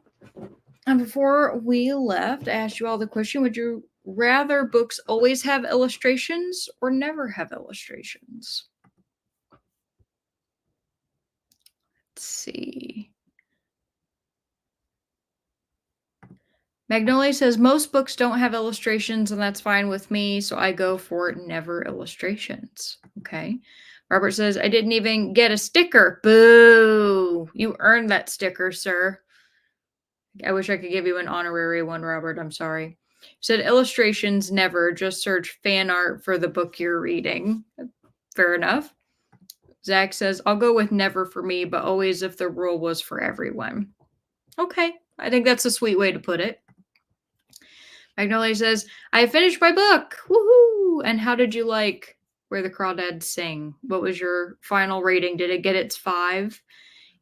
S1: And before we left, I asked you all the question, would you rather books always have illustrations or never have illustrations? Let's see. Magnolia says most books don't have illustrations, and that's fine with me, so I go for never illustrations. Okay. Robert says, I didn't even get a sticker. Boo! You earned that sticker, sir. I wish I could give you an honorary one, Robert. I'm sorry. You said illustrations never. Just search fan art for the book you're reading. Fair enough. Zach says, I'll go with never for me, but always if the rule was for everyone. Okay. I think that's a sweet way to put it. Magnolia says, I finished my book. Woohoo! And how did you like Where the Crawdads Sing? What was your final rating? Did it get its 5?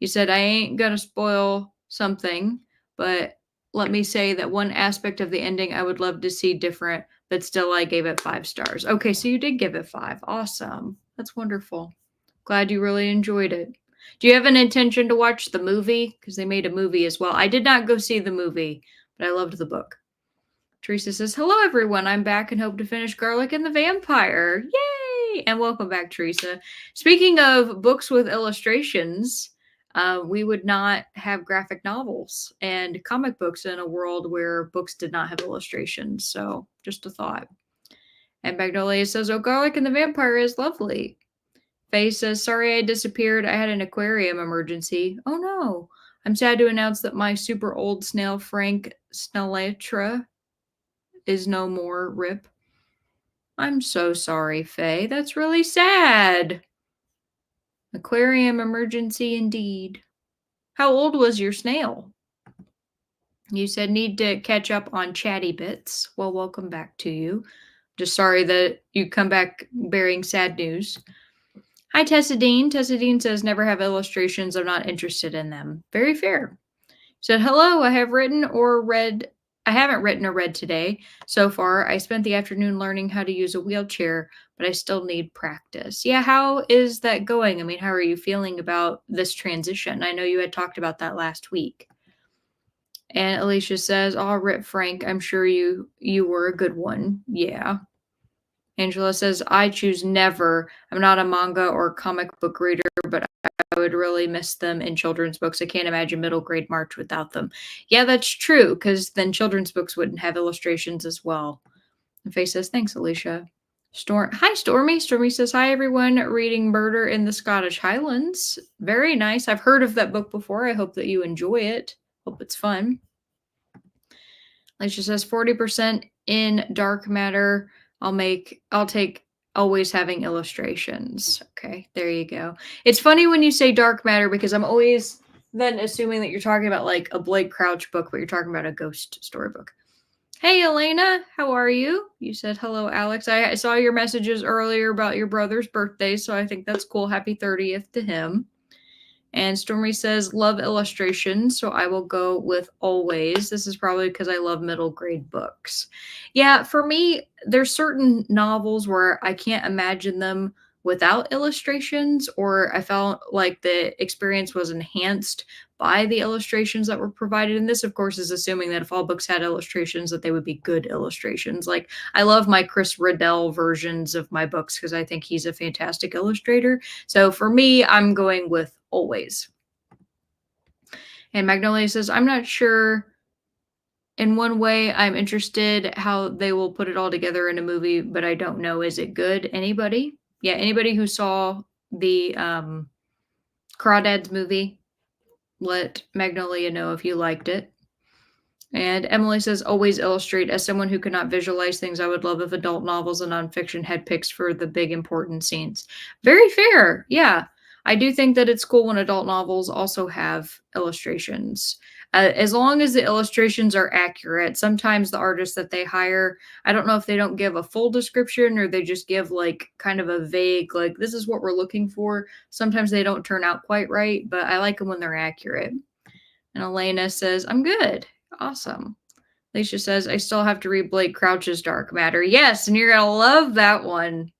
S1: You said, I ain't gonna spoil something, but let me say that one aspect of the ending I would love to see different, but still I gave it 5 stars. Okay, so you did give it 5. Awesome. That's wonderful. Glad you really enjoyed it. Do you have an intention to watch the movie? Because they made a movie as well. I did not go see the movie, but I loved the book. Teresa says, hello, everyone. I'm back and hope to finish Garlic and the Vampire. Yay! And welcome back, Teresa. Speaking of books with illustrations, we would not have graphic novels and comic books in a world where books did not have illustrations. So just a thought. And Magnolia says, oh, Garlic and the Vampire is lovely. Faye says, sorry I disappeared. I had an aquarium emergency. Oh, no. I'm sad to announce that my super old snail, Frank Snellatra, is no more. Rip. I'm so sorry, Faye. That's really sad. Aquarium emergency indeed. How old was your snail? You said need to catch up on chatty bits. Well, welcome back to you. Just sorry that you come back bearing sad news. Hi, Tessadine. Tessadine says never have illustrations. I'm not interested in them. Very fair. Said hello. I haven't written or read today so far. I spent the afternoon learning how to use a wheelchair, but I still need practice. Yeah, how is that going? I mean, how are you feeling about this transition? I know you had talked about that last week. And Alicia says, "Oh, Rip Frank, I'm sure you were a good one." Yeah. Angela says, "I choose never. I'm not a manga or comic book reader, but I would really miss them in children's books. I can't imagine middle grade March without them." Yeah, that's true, because then children's books wouldn't have illustrations as well. And Faye says, "Thanks, Alicia." Hi, Stormy. Stormy says, "Hi, everyone. Reading Murder in the Scottish Highlands. Very nice. I've heard of that book before. I hope that you enjoy it. Hope it's fun." Alicia says, 40% in dark matter. I'll take always having illustrations. Okay, there you go. It's funny when you say dark matter because I'm always then assuming that you're talking about like a Blake Crouch book, but you're talking about a ghost storybook. Hey, Elena, how are you? You said hello, Alex. I saw your messages earlier about your brother's birthday, so I think that's cool. Happy 30th to him. And Stormy says, love illustrations, so I will go with always. This is probably because I love middle grade books. Yeah, for me, there's certain novels where I can't imagine them without illustrations, or I felt like the experience was enhanced by the illustrations that were provided. And this, of course, is assuming that if all books had illustrations, that they would be good illustrations. Like, I love my Chris Riddell versions of my books because I think he's a fantastic illustrator. So for me, I'm going with always. And Magnolia says, I'm not sure. In one way, I'm interested how they will put it all together in a movie, but I don't know. Is it good? Anybody? Yeah, anybody who saw the Crawdads movie? let Magnolia know if you liked it. And Emily says, always illustrate. As someone who cannot visualize things, I would love if adult novels and nonfiction had pics for the big important scenes. Very fair. Yeah. I do think that it's cool when adult novels also have illustrations. As long as the illustrations are accurate, sometimes the artists that they hire, I don't know if they don't give a full description or they just give like kind of a vague, like, this is what we're looking for. Sometimes they don't turn out quite right, but I like them when they're accurate. And Elena says, I'm good. Awesome. Alicia says, I still have to read Blake Crouch's Dark Matter. Yes, and you're going to love that one.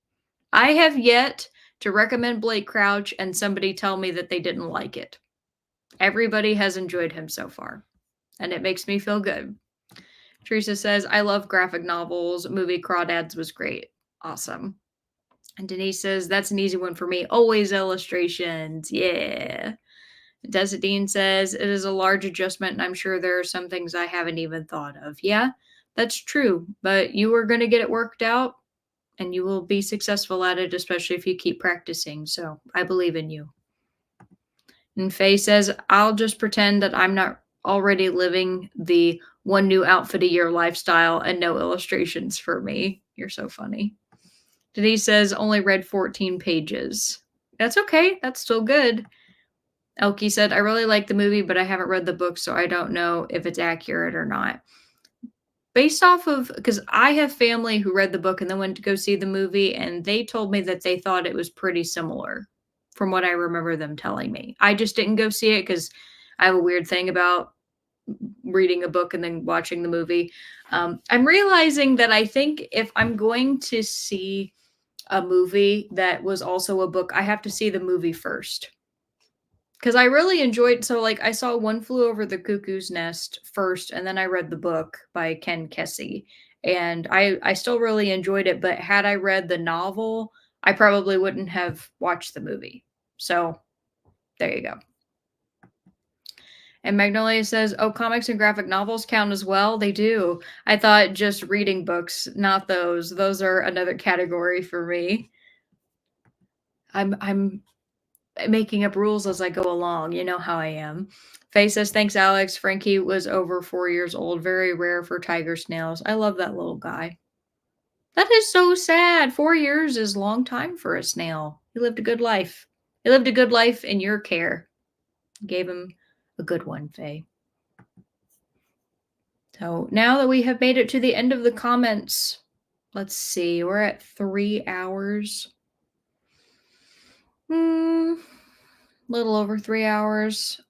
S1: I have yet to recommend Blake Crouch and somebody tell me that they didn't like it. Everybody has enjoyed him so far, and it makes me feel good. Teresa says, I love graphic novels. Movie Crawdads was great. Awesome. And Denise says, that's an easy one for me. Always illustrations. Yeah. Desidine says, it is a large adjustment, and I'm sure there are some things I haven't even thought of. Yeah, that's true, but you are going to get it worked out, and you will be successful at it, especially if you keep practicing. So I believe in you. And Faye says, I'll just pretend that I'm not already living the one new outfit a year lifestyle and no illustrations for me. You're so funny. Denise says, only read 14 pages. That's okay. That's still good. Elkie said, I really like the movie, but I haven't read the book, so I don't know if it's accurate or not. Based off of, because I have family who read the book and then went to go see the movie, and they told me that they thought it was pretty similar from what I remember them telling me. I just didn't go see it because I have a weird thing about reading a book and then watching the movie. I'm realizing that I think if I'm going to see a movie that was also a book, I have to see the movie first. Because I really enjoyed, so like I saw One Flew Over the Cuckoo's Nest first, and then I read the book by Ken Kesey, and I still really enjoyed it. But had I read the novel, I probably wouldn't have watched the movie. So there you go. And Magnolia says, "Oh, comics and graphic novels count as well. They do. I thought just reading books, not those. Those are another category for me. I'm making up rules as I go along. You know how I am." Faye says, thanks, Alex. Frankie was over 4 years old. Very rare for tiger snails. I love that little guy. That is so sad. 4 years is a long time for a snail. He lived a good life. He lived a good life in your care. Gave him a good one, Faye. So now that we have made it to the end of the comments, let's see. We're at 3 hours. Little over 3 hours.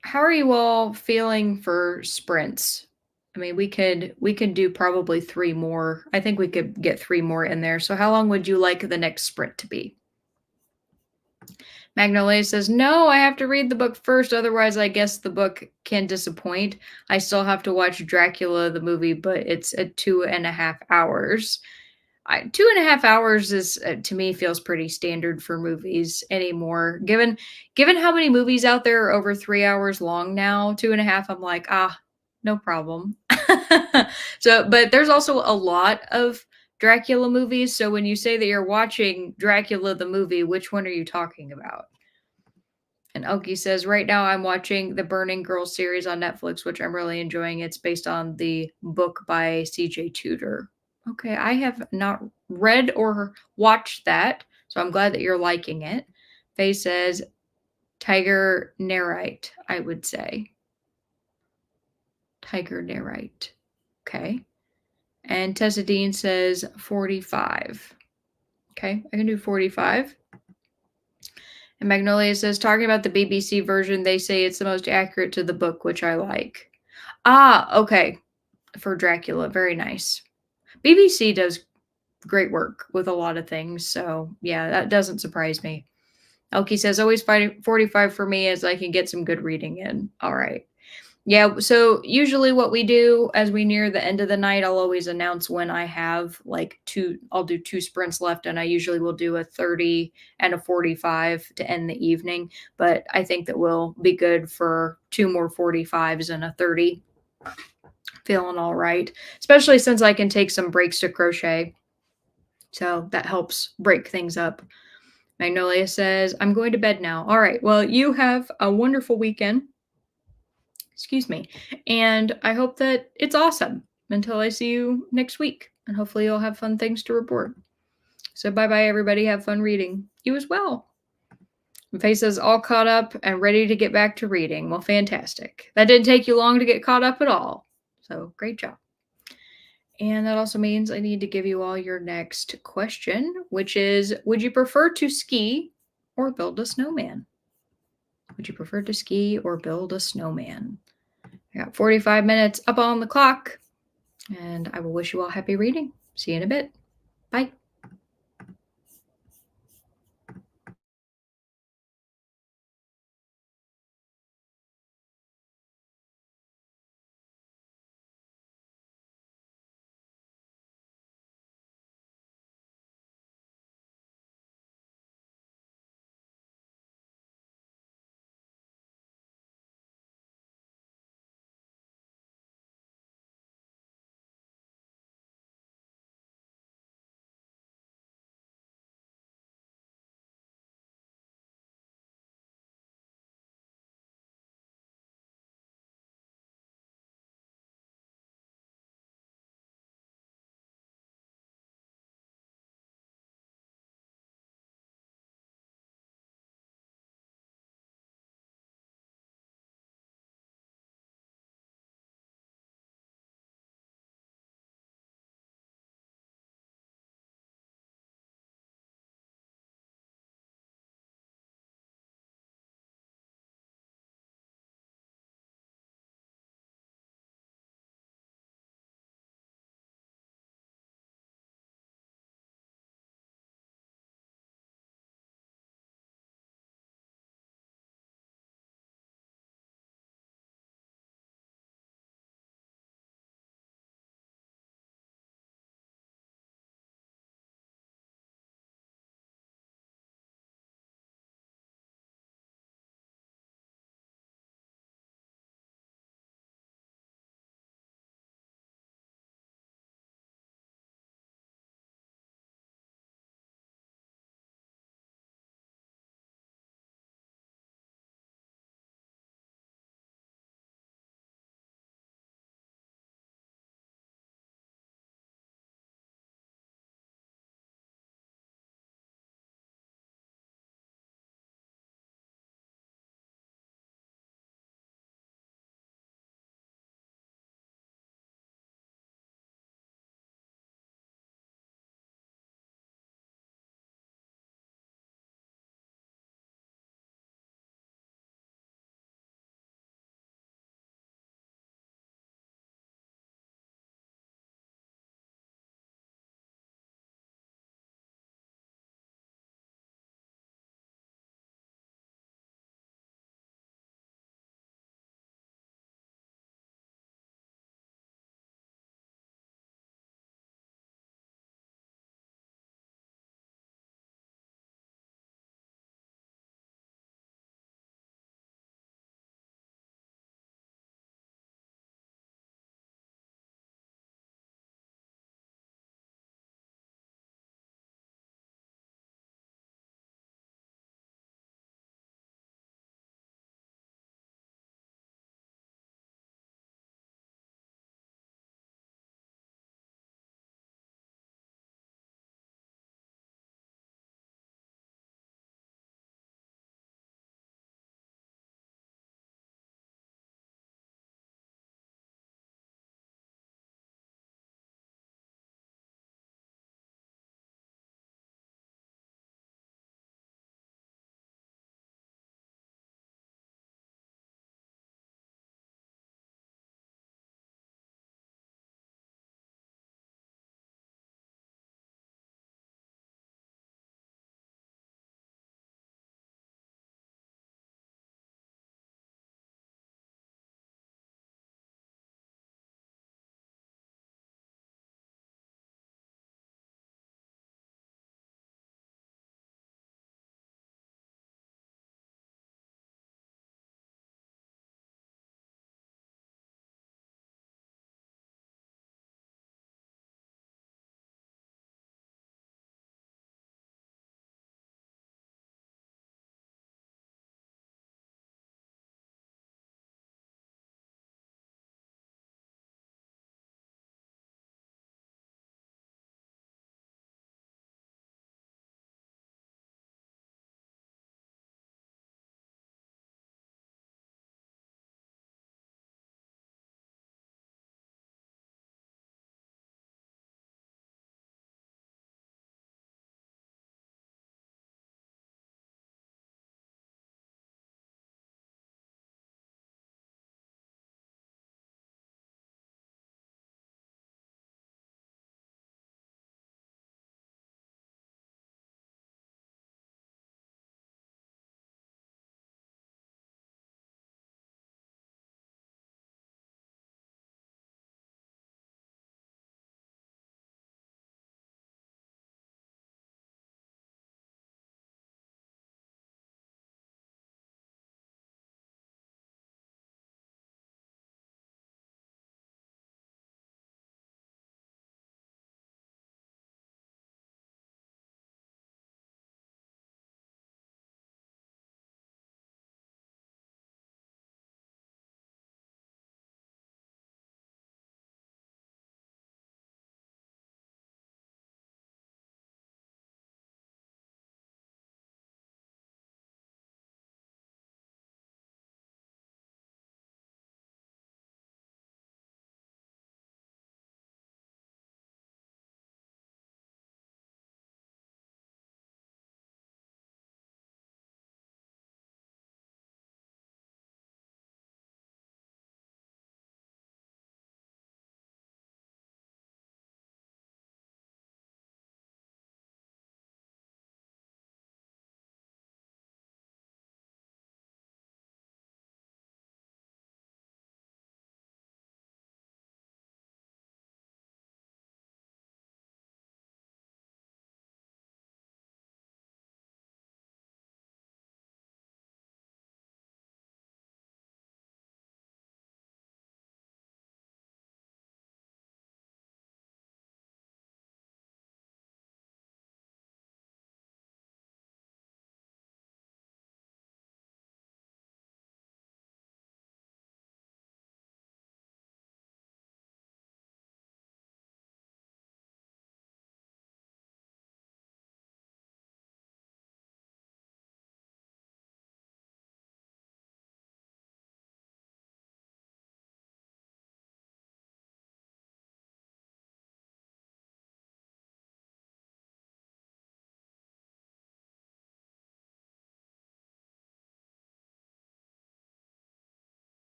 S1: How are you all feeling for sprints? I mean, we could do probably 3 more. I think we could get 3 more in there. So how long would you like the next sprint to be? Magnolia says, no, I have to read the book first. Otherwise, I guess the book can disappoint. I still have to watch Dracula, the movie, but it's at 2.5 hours. 2.5 hours is to me feels pretty standard for movies anymore. Given how many movies out there are over 3 hours long now, 2.5, I'm like, no problem. So, but there's also a lot of Dracula movies. So when you say that you're watching Dracula the movie, which one are you talking about? And Oki says, right now I'm watching the Burning Girls series on Netflix, which I'm really enjoying. It's based on the book by C.J. Tudor. Okay, I have not read or watched that, so I'm glad that you're liking it. Faye says, Tiger Nerite, I would say. Tiger Nerite. Okay. And Tessa Dean says 45. Okay, I can do 45. And Magnolia says, talking about the BBC version, they say it's the most accurate to the book, which I like. Okay. For Dracula. Very nice. BBC does great work with a lot of things. So, yeah, that doesn't surprise me. Elkie says, always 45 for me as I can get some good reading in. All right. Yeah, so usually what we do as we near the end of the night, I'll always announce when I have like I'll do 2 sprints left, and I usually will do a 30 and a 45 to end the evening. But I think that we'll be good for 2 more 45s and a 30. Feeling all right, especially since I can take some breaks to crochet. So that helps break things up. Magnolia says, I'm going to bed now. All right. Well, you have a wonderful weekend. Excuse me. And I hope that it's awesome until I see you next week. And hopefully you'll have fun things to report. So bye bye, everybody. Have fun reading. You as well. And Faye says, all caught up and ready to get back to reading. Well, fantastic. That didn't take you long to get caught up at all. So great job. And that also means I need to give you all your next question, which is, would you prefer to ski or build a snowman? Would you prefer to ski or build a snowman? I got 45 minutes up on the clock, and I will wish you all happy reading. See you in a bit. Bye.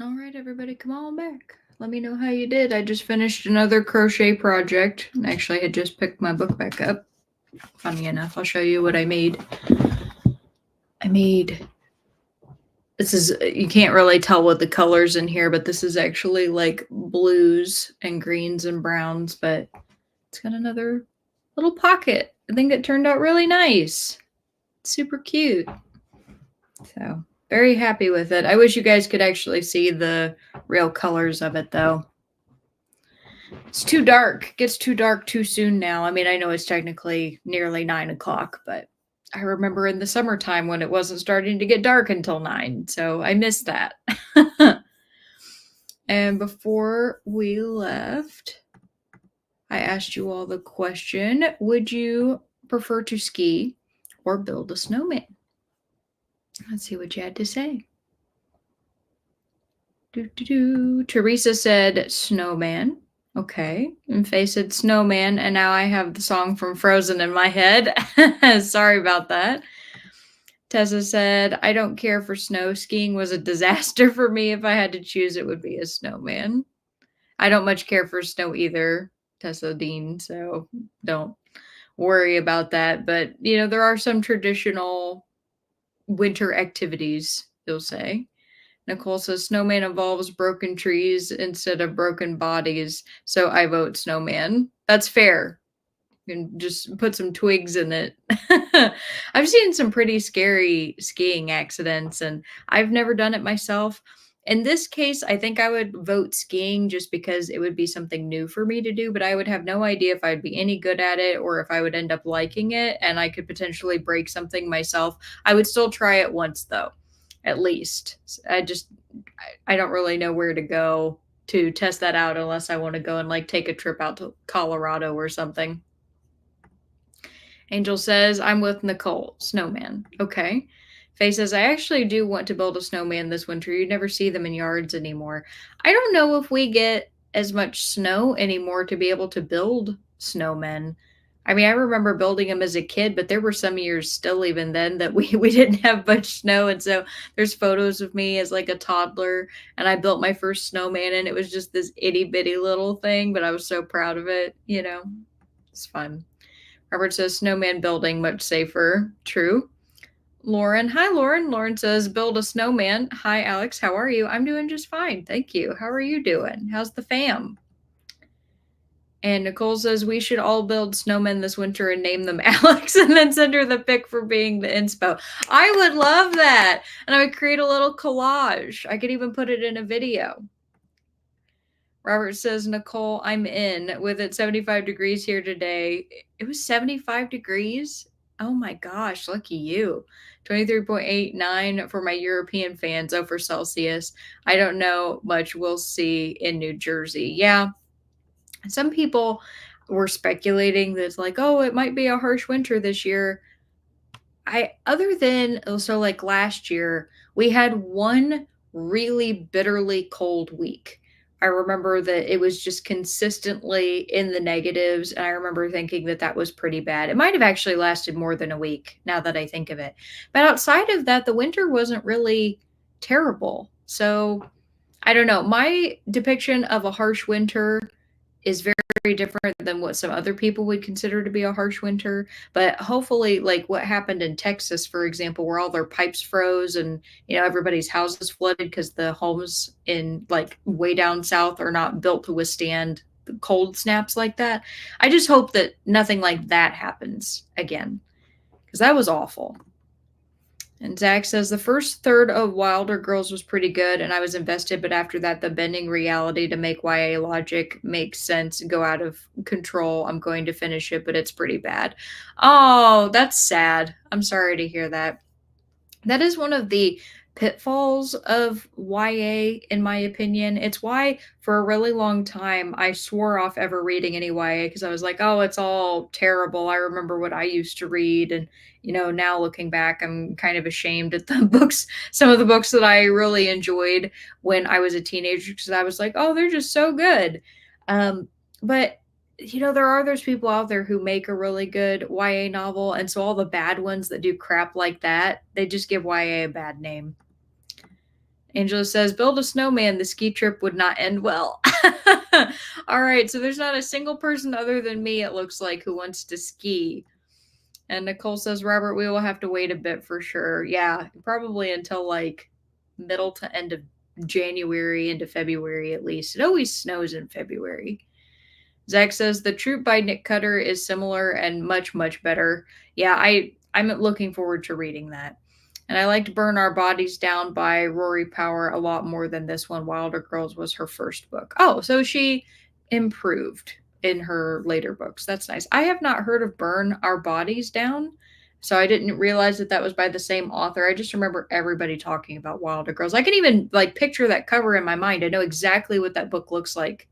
S1: All right, everybody, come on back. Let me know how you did. I just finished another crochet project. Actually, I had just picked my book back up. Funny enough, I'll show you what I made. This is, you can't really tell with the colors in here, but this is actually like blues and greens and browns, but it's got another little pocket. I think it turned out really nice. Super cute. So very happy with it. I wish you guys could actually see the real colors of it though. It's too dark. It gets too dark too soon now. I mean, I know it's technically nearly 9 o'clock, but I remember in the summertime when it wasn't starting to get dark until 9. So I missed that. And before we left, I asked you all the question, would you prefer to ski or build a snowman? Let's see what you had to say. Teresa said snowman. Okay. And Faye said snowman. And now I have the song from Frozen in my head. Sorry about that. Tessa said, I don't care for snow. Skiing was a disaster for me. If I had to choose, it would be a snowman. I don't much care for snow either, Tessa Dean. So don't worry about that. But, you know, there are some traditional winter activities, you'll say. Nicole says snowman involves broken trees instead of broken bodies, so I vote snowman. That's fair. You can just put some twigs in it. I've seen some pretty scary skiing accidents, and I've never done it myself. In this case, I think I would vote skiing just because it would be something new for me to do, but I would have no idea if I'd be any good at it or if I would end up liking it and I could potentially break something myself. I would still try it once though, at least. I don't really know where to go to test that out unless I want to go and like take a trip out to Colorado or something. Angel says, I'm with Nicole. Snowman. Okay. Faye says, I actually do want to build a snowman this winter. You never see them in yards anymore. I don't know if we get as much snow anymore to be able to build snowmen. I mean, I remember building them as a kid, but there were some years still even then that we didn't have much snow. And so there's photos of me as like a toddler and I built my first snowman and it was just this itty bitty little thing, but I was so proud of it. You know, it's fun. Robert says snowman building much safer. True. Lauren. Hi, Lauren. Lauren says build a snowman. Hi, Alex. How are you? I'm doing just fine. Thank you. How are you doing? How's the fam? And Nicole says we should all build snowmen this winter and name them Alex and then send her the pic for being the inspo. I would love that. And I would create a little collage. I could even put it in a video. Robert says, Nicole, I'm in. With it 75 degrees here today. It was 75 degrees? Oh my gosh, lucky you. 23.89 for my European fans. Oh, for Celsius. I don't know much. We'll see in New Jersey. Yeah. Some people were speculating that it's like, oh, it might be a harsh winter this year. Other than also like last year, we had one really bitterly cold week. I remember that it was just consistently in the negatives, and I remember thinking that that was pretty bad. It might have actually lasted more than a week now that I think of it. But outside of that, the winter wasn't really terrible. So I don't know. My depiction of a harsh winter is very different than what some other people would consider to be a harsh winter. But hopefully, like what happened in Texas, for example, where all their pipes froze and everybody's houses flooded because the homes in like way down south are not built to withstand cold snaps like that. I just hope that nothing like that happens again because that was awful. And Zach says the first third of Wilder Girls was pretty good, and I was invested, but after that, the bending reality to make YA logic make sense go out of control. I'm going to finish it, but it's pretty bad. Oh, that's sad. I'm sorry to hear that. That is one of the pitfalls of YA, in my opinion. It's why for a really long time I swore off ever reading any YA because I was like, oh, it's all terrible. I remember what I used to read. And, now looking back, I'm kind of ashamed at the books, some of the books that I really enjoyed when I was a teenager because I was like, oh, they're just so good. But there are those people out there who make a really good YA novel. And so all the bad ones that do crap like that, they just give YA a bad name. Angela says, build a snowman. The ski trip would not end well. All right. So there's not a single person other than me, it looks like, who wants to ski. And Nicole says, Robert, we will have to wait a bit for sure. Yeah, probably until like middle to end of January into February at least. It always snows in February. Zach says the Troop by Nick Cutter is similar and much, much better. Yeah, I'm looking forward to reading that. And I liked Burn Our Bodies Down by Rory Power a lot more than this one. Wilder Girls was her first book. Oh, so she improved in her later books. That's nice. I have not heard of Burn Our Bodies Down, so I didn't realize that that was by the same author. I just remember everybody talking about Wilder Girls. I can even like picture that cover in my mind. I know exactly what that book looks like.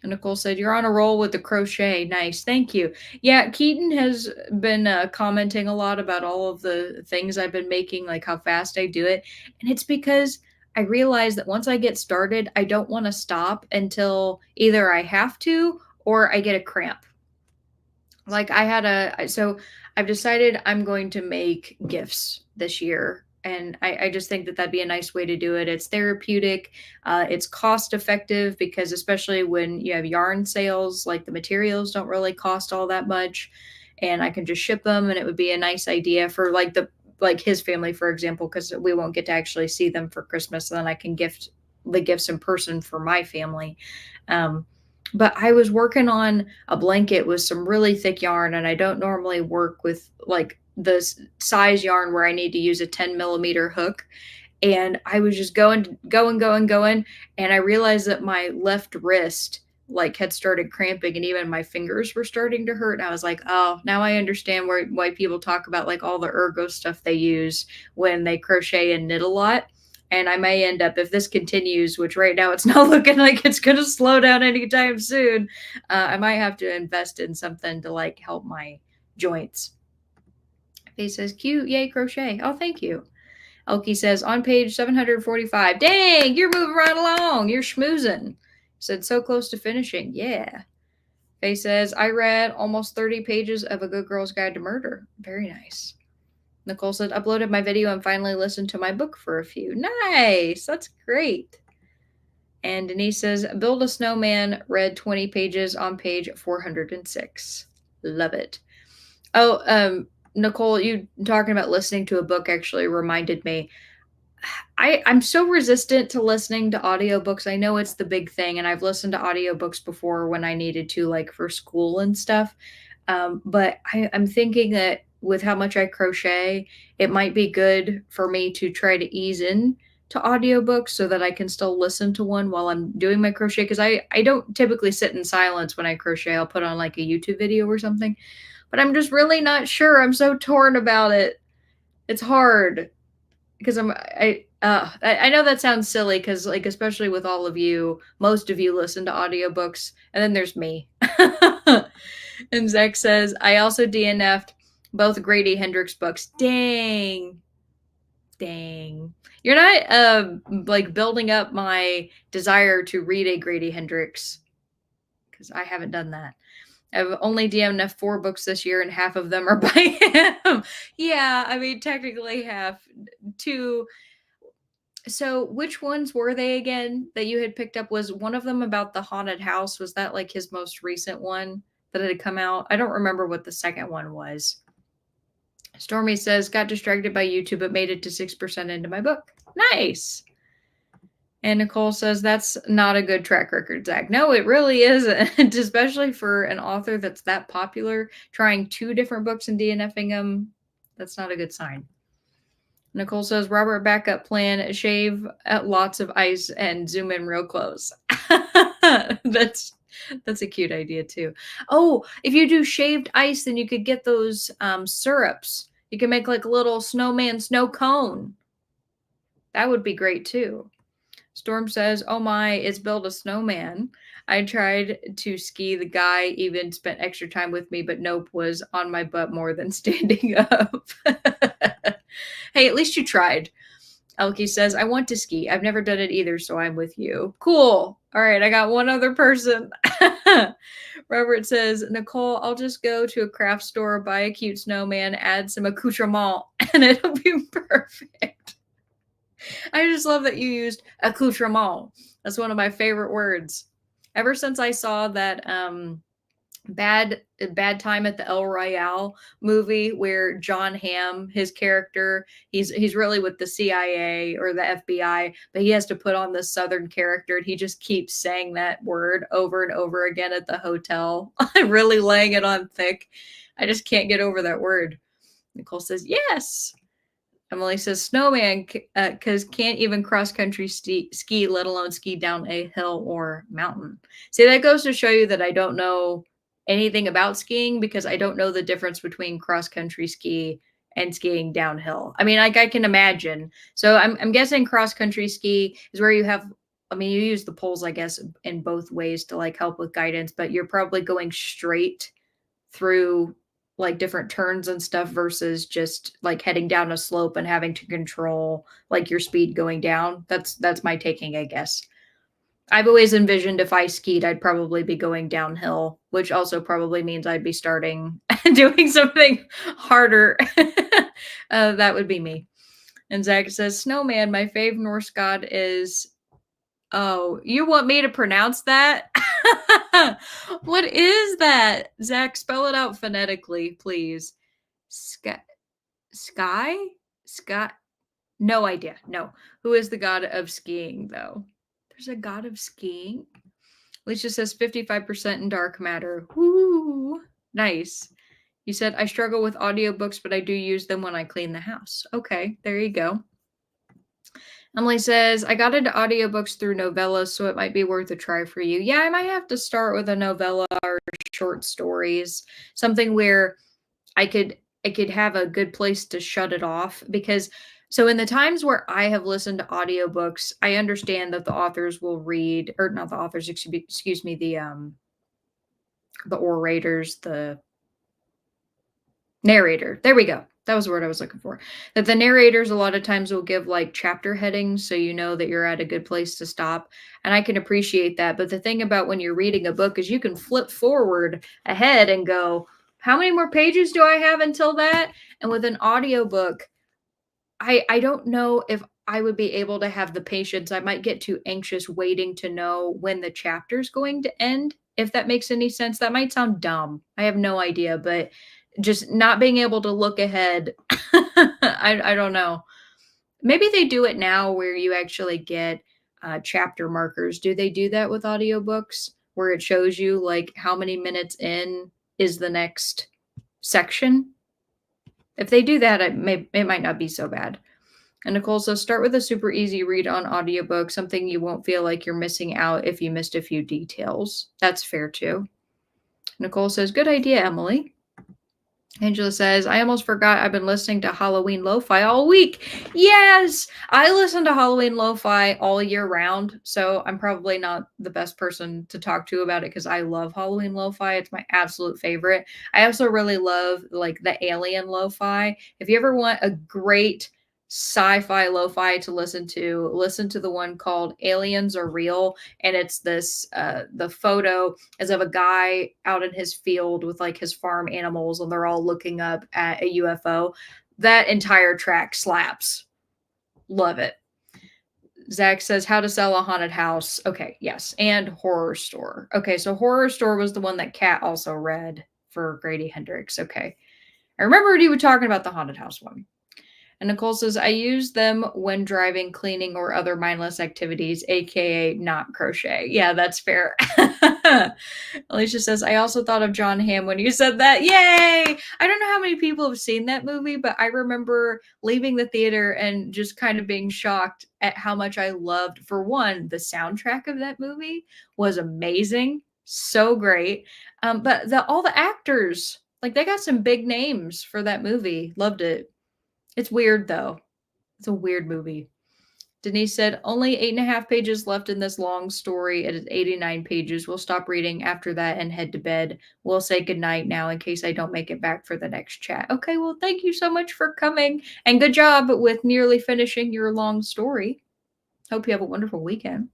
S1: And Nicole said, you're on a roll with the crochet. Nice. Thank you. Yeah, Keaton has been commenting a lot about all of the things I've been making, like how fast I do it. And it's because I realize that once I get started, I don't want to stop until either I have to or I get a cramp. Like so I've decided I'm going to make gifts this year. And I just think that that'd be a nice way to do it. It's therapeutic. It's cost effective because especially when you have yarn sales, like the materials don't really cost all that much. And I can just ship them and it would be a nice idea for like his family, for example, because we won't get to actually see them for Christmas. And then I can gift the gifts in person for my family. But I was working on a blanket with some really thick yarn, and I don't normally work with like the size yarn where I need to use a 10 millimeter hook. And I was just going, and I realized that my left wrist like had started cramping, and even my fingers were starting to hurt. And I was like, oh, now I understand why people talk about like all the ergo stuff they use when they crochet and knit a lot. And I may end up, if this continues, which right now it's not looking like it's going to slow down anytime soon, I might have to invest in something to like help my joints. Faye says, cute, yay, crochet. Oh, thank you. Elkie says, on page 745, dang, you're moving right along. You're schmoozing. Said, so close to finishing. Yeah. Faye says, I read almost 30 pages of A Good Girl's Guide to Murder. Very nice. Nicole said, uploaded my video and finally listened to my book for a few. Nice. That's great. And Denise says, build a snowman, read 20 pages on page 406. Love it. Oh, Nicole, you talking about listening to a book actually reminded me. I'm so resistant to listening to audiobooks. I know it's the big thing, and I've listened to audiobooks before when I needed to, like for school and stuff. But I'm thinking that with how much I crochet, it might be good for me to try to ease in to audiobooks so that I can still listen to one while I'm doing my crochet. Because I don't typically sit in silence when I crochet. I'll put on like a YouTube video or something. But I'm just really not sure. I'm so torn about it. It's hard because I know that sounds silly because like especially with all of you, most of you listen to audiobooks, and then there's me. And Zach says, I also DNF'd both Grady Hendrix books. Dang. You're not like building up my desire to read a Grady Hendrix because I haven't done that. I've only DNF'd 4 books this year, and half of them are by him. Yeah, I mean, technically half. 2. So, which ones were they again that you had picked up? Was one of them about the haunted house? Was that like his most recent one that had come out? I don't remember what the second one was. Stormy says, got distracted by YouTube, but made it to 6% into my book. Nice. And Nicole says, that's not a good track record, Zach. No, it really isn't, especially for an author that's that popular. Trying 2 different books and DNFing them, that's not a good sign. Nicole says, Robert, backup plan, shave lots of ice and zoom in real close. That's a cute idea too. Oh, if you do shaved ice, then you could get those syrups. You can make like a little snowman snow cone. That would be great too. Storm says, oh my, it's build a snowman. I tried to ski. The guy even spent extra time with me, but nope, was on my butt more than standing up. Hey, at least you tried. Elkie says, I want to ski. I've never done it either, so I'm with you. Cool. All right, I got one other person. Robert says, Nicole, I'll just go to a craft store, buy a cute snowman, add some accoutrement, and it'll be perfect. I just love that you used accoutrement. That's one of my favorite words. Ever since I saw that bad time at the El Royale movie where John Hamm, his character, he's really with the CIA or the FBI, but he has to put on this southern character and he just keeps saying that word over and over again at the hotel, really laying it on thick. I just can't get over that word. Nicole says, yes. Emily says, snowman, because can't even cross country ski, let alone ski down a hill or mountain. See, that goes to show you that I don't know anything about skiing because I don't know the difference between cross country ski and skiing downhill. I mean, like I can imagine. So I'm guessing cross country ski is where you have, I mean, you use the poles, I guess, in both ways to like help with guidance, but you're probably going straight through like different turns and stuff versus just like heading down a slope and having to control like your speed going down. That's my taking, I guess. I've always envisioned if I skied, I'd probably be going downhill, which also probably means I'd be starting doing something harder. That would be me. And Zach says, Snowman, my fave Norse god is. Oh, you want me to pronounce that? What is that? Zach, spell it out phonetically, please. Sky? Sky? Sky? No idea. No. Who is the god of skiing, though? There's a god of skiing? Alicia says 55% in dark matter. Woo! Nice. You said, I struggle with audiobooks, but I do use them when I clean the house. Okay, there you go. Emily says, I got into audiobooks through novellas, so it might be worth a try for you. Yeah, I might have to start with a novella or short stories, something where I could have a good place to shut it off because so in the times where I have listened to audiobooks, I understand that the authors will read or not the authors, excuse me, the orators, the narrator. There we go. That was the word I was looking for. That the narrators a lot of times will give like chapter headings so you know that you're at a good place to stop. And I can appreciate that. But the thing about when you're reading a book is you can flip forward ahead and go, how many more pages do I have until that? And with an audiobook, I don't know if I would be able to have the patience. I might get too anxious waiting to know when the chapter's going to end. If that makes any sense. That might sound dumb. I have no idea, but just not being able to look ahead. I don't know. Maybe they do it now where you actually get chapter markers. Do they do that with audiobooks where it shows you like how many minutes in is the next section? If they do that, it might not be so bad. And Nicole says, start with a super easy read on audiobook, something you won't feel like you're missing out if you missed a few details. That's fair too. Nicole says, good idea, Emily. Angela says, I almost forgot I've been listening to Halloween Lo-Fi all week. Yes, I listen to Halloween Lo-Fi all year round, so I'm probably not the best person to talk to about it because I love Halloween Lo-Fi. It's my absolute favorite. I also really love like the Alien Lo-Fi. If you ever want a great sci-fi lo-fi to listen to the one called Aliens Are Real, and it's this the photo is of a guy out in his field with like his farm animals and they're all looking up at a UFO. That entire track slaps. Love it. Zach says how to sell a haunted house. Okay, yes, and Horror Store. Okay, so Horror Store was the one that Kat also read for Grady Hendrix. Okay, I remembered you were talking about the haunted house one. And Nicole says, I use them when driving, cleaning, or other mindless activities, aka not crochet. Yeah, that's fair. Alicia says, I also thought of John Hamm when you said that. Yay! I don't know how many people have seen that movie, but I remember leaving the theater and just kind of being shocked at how much I loved, for one, the soundtrack of that movie was amazing. So great. But all the actors, like they got some big names for that movie. Loved it. It's weird though. It's a weird movie. Denise said, only 8.5 pages left in this long story. It is 89 pages. We'll stop reading after that and head to bed. We'll say goodnight now in case I don't make it back for the next chat. Okay, well, thank you so much for coming. And good job with nearly finishing your long story. Hope you have a wonderful weekend.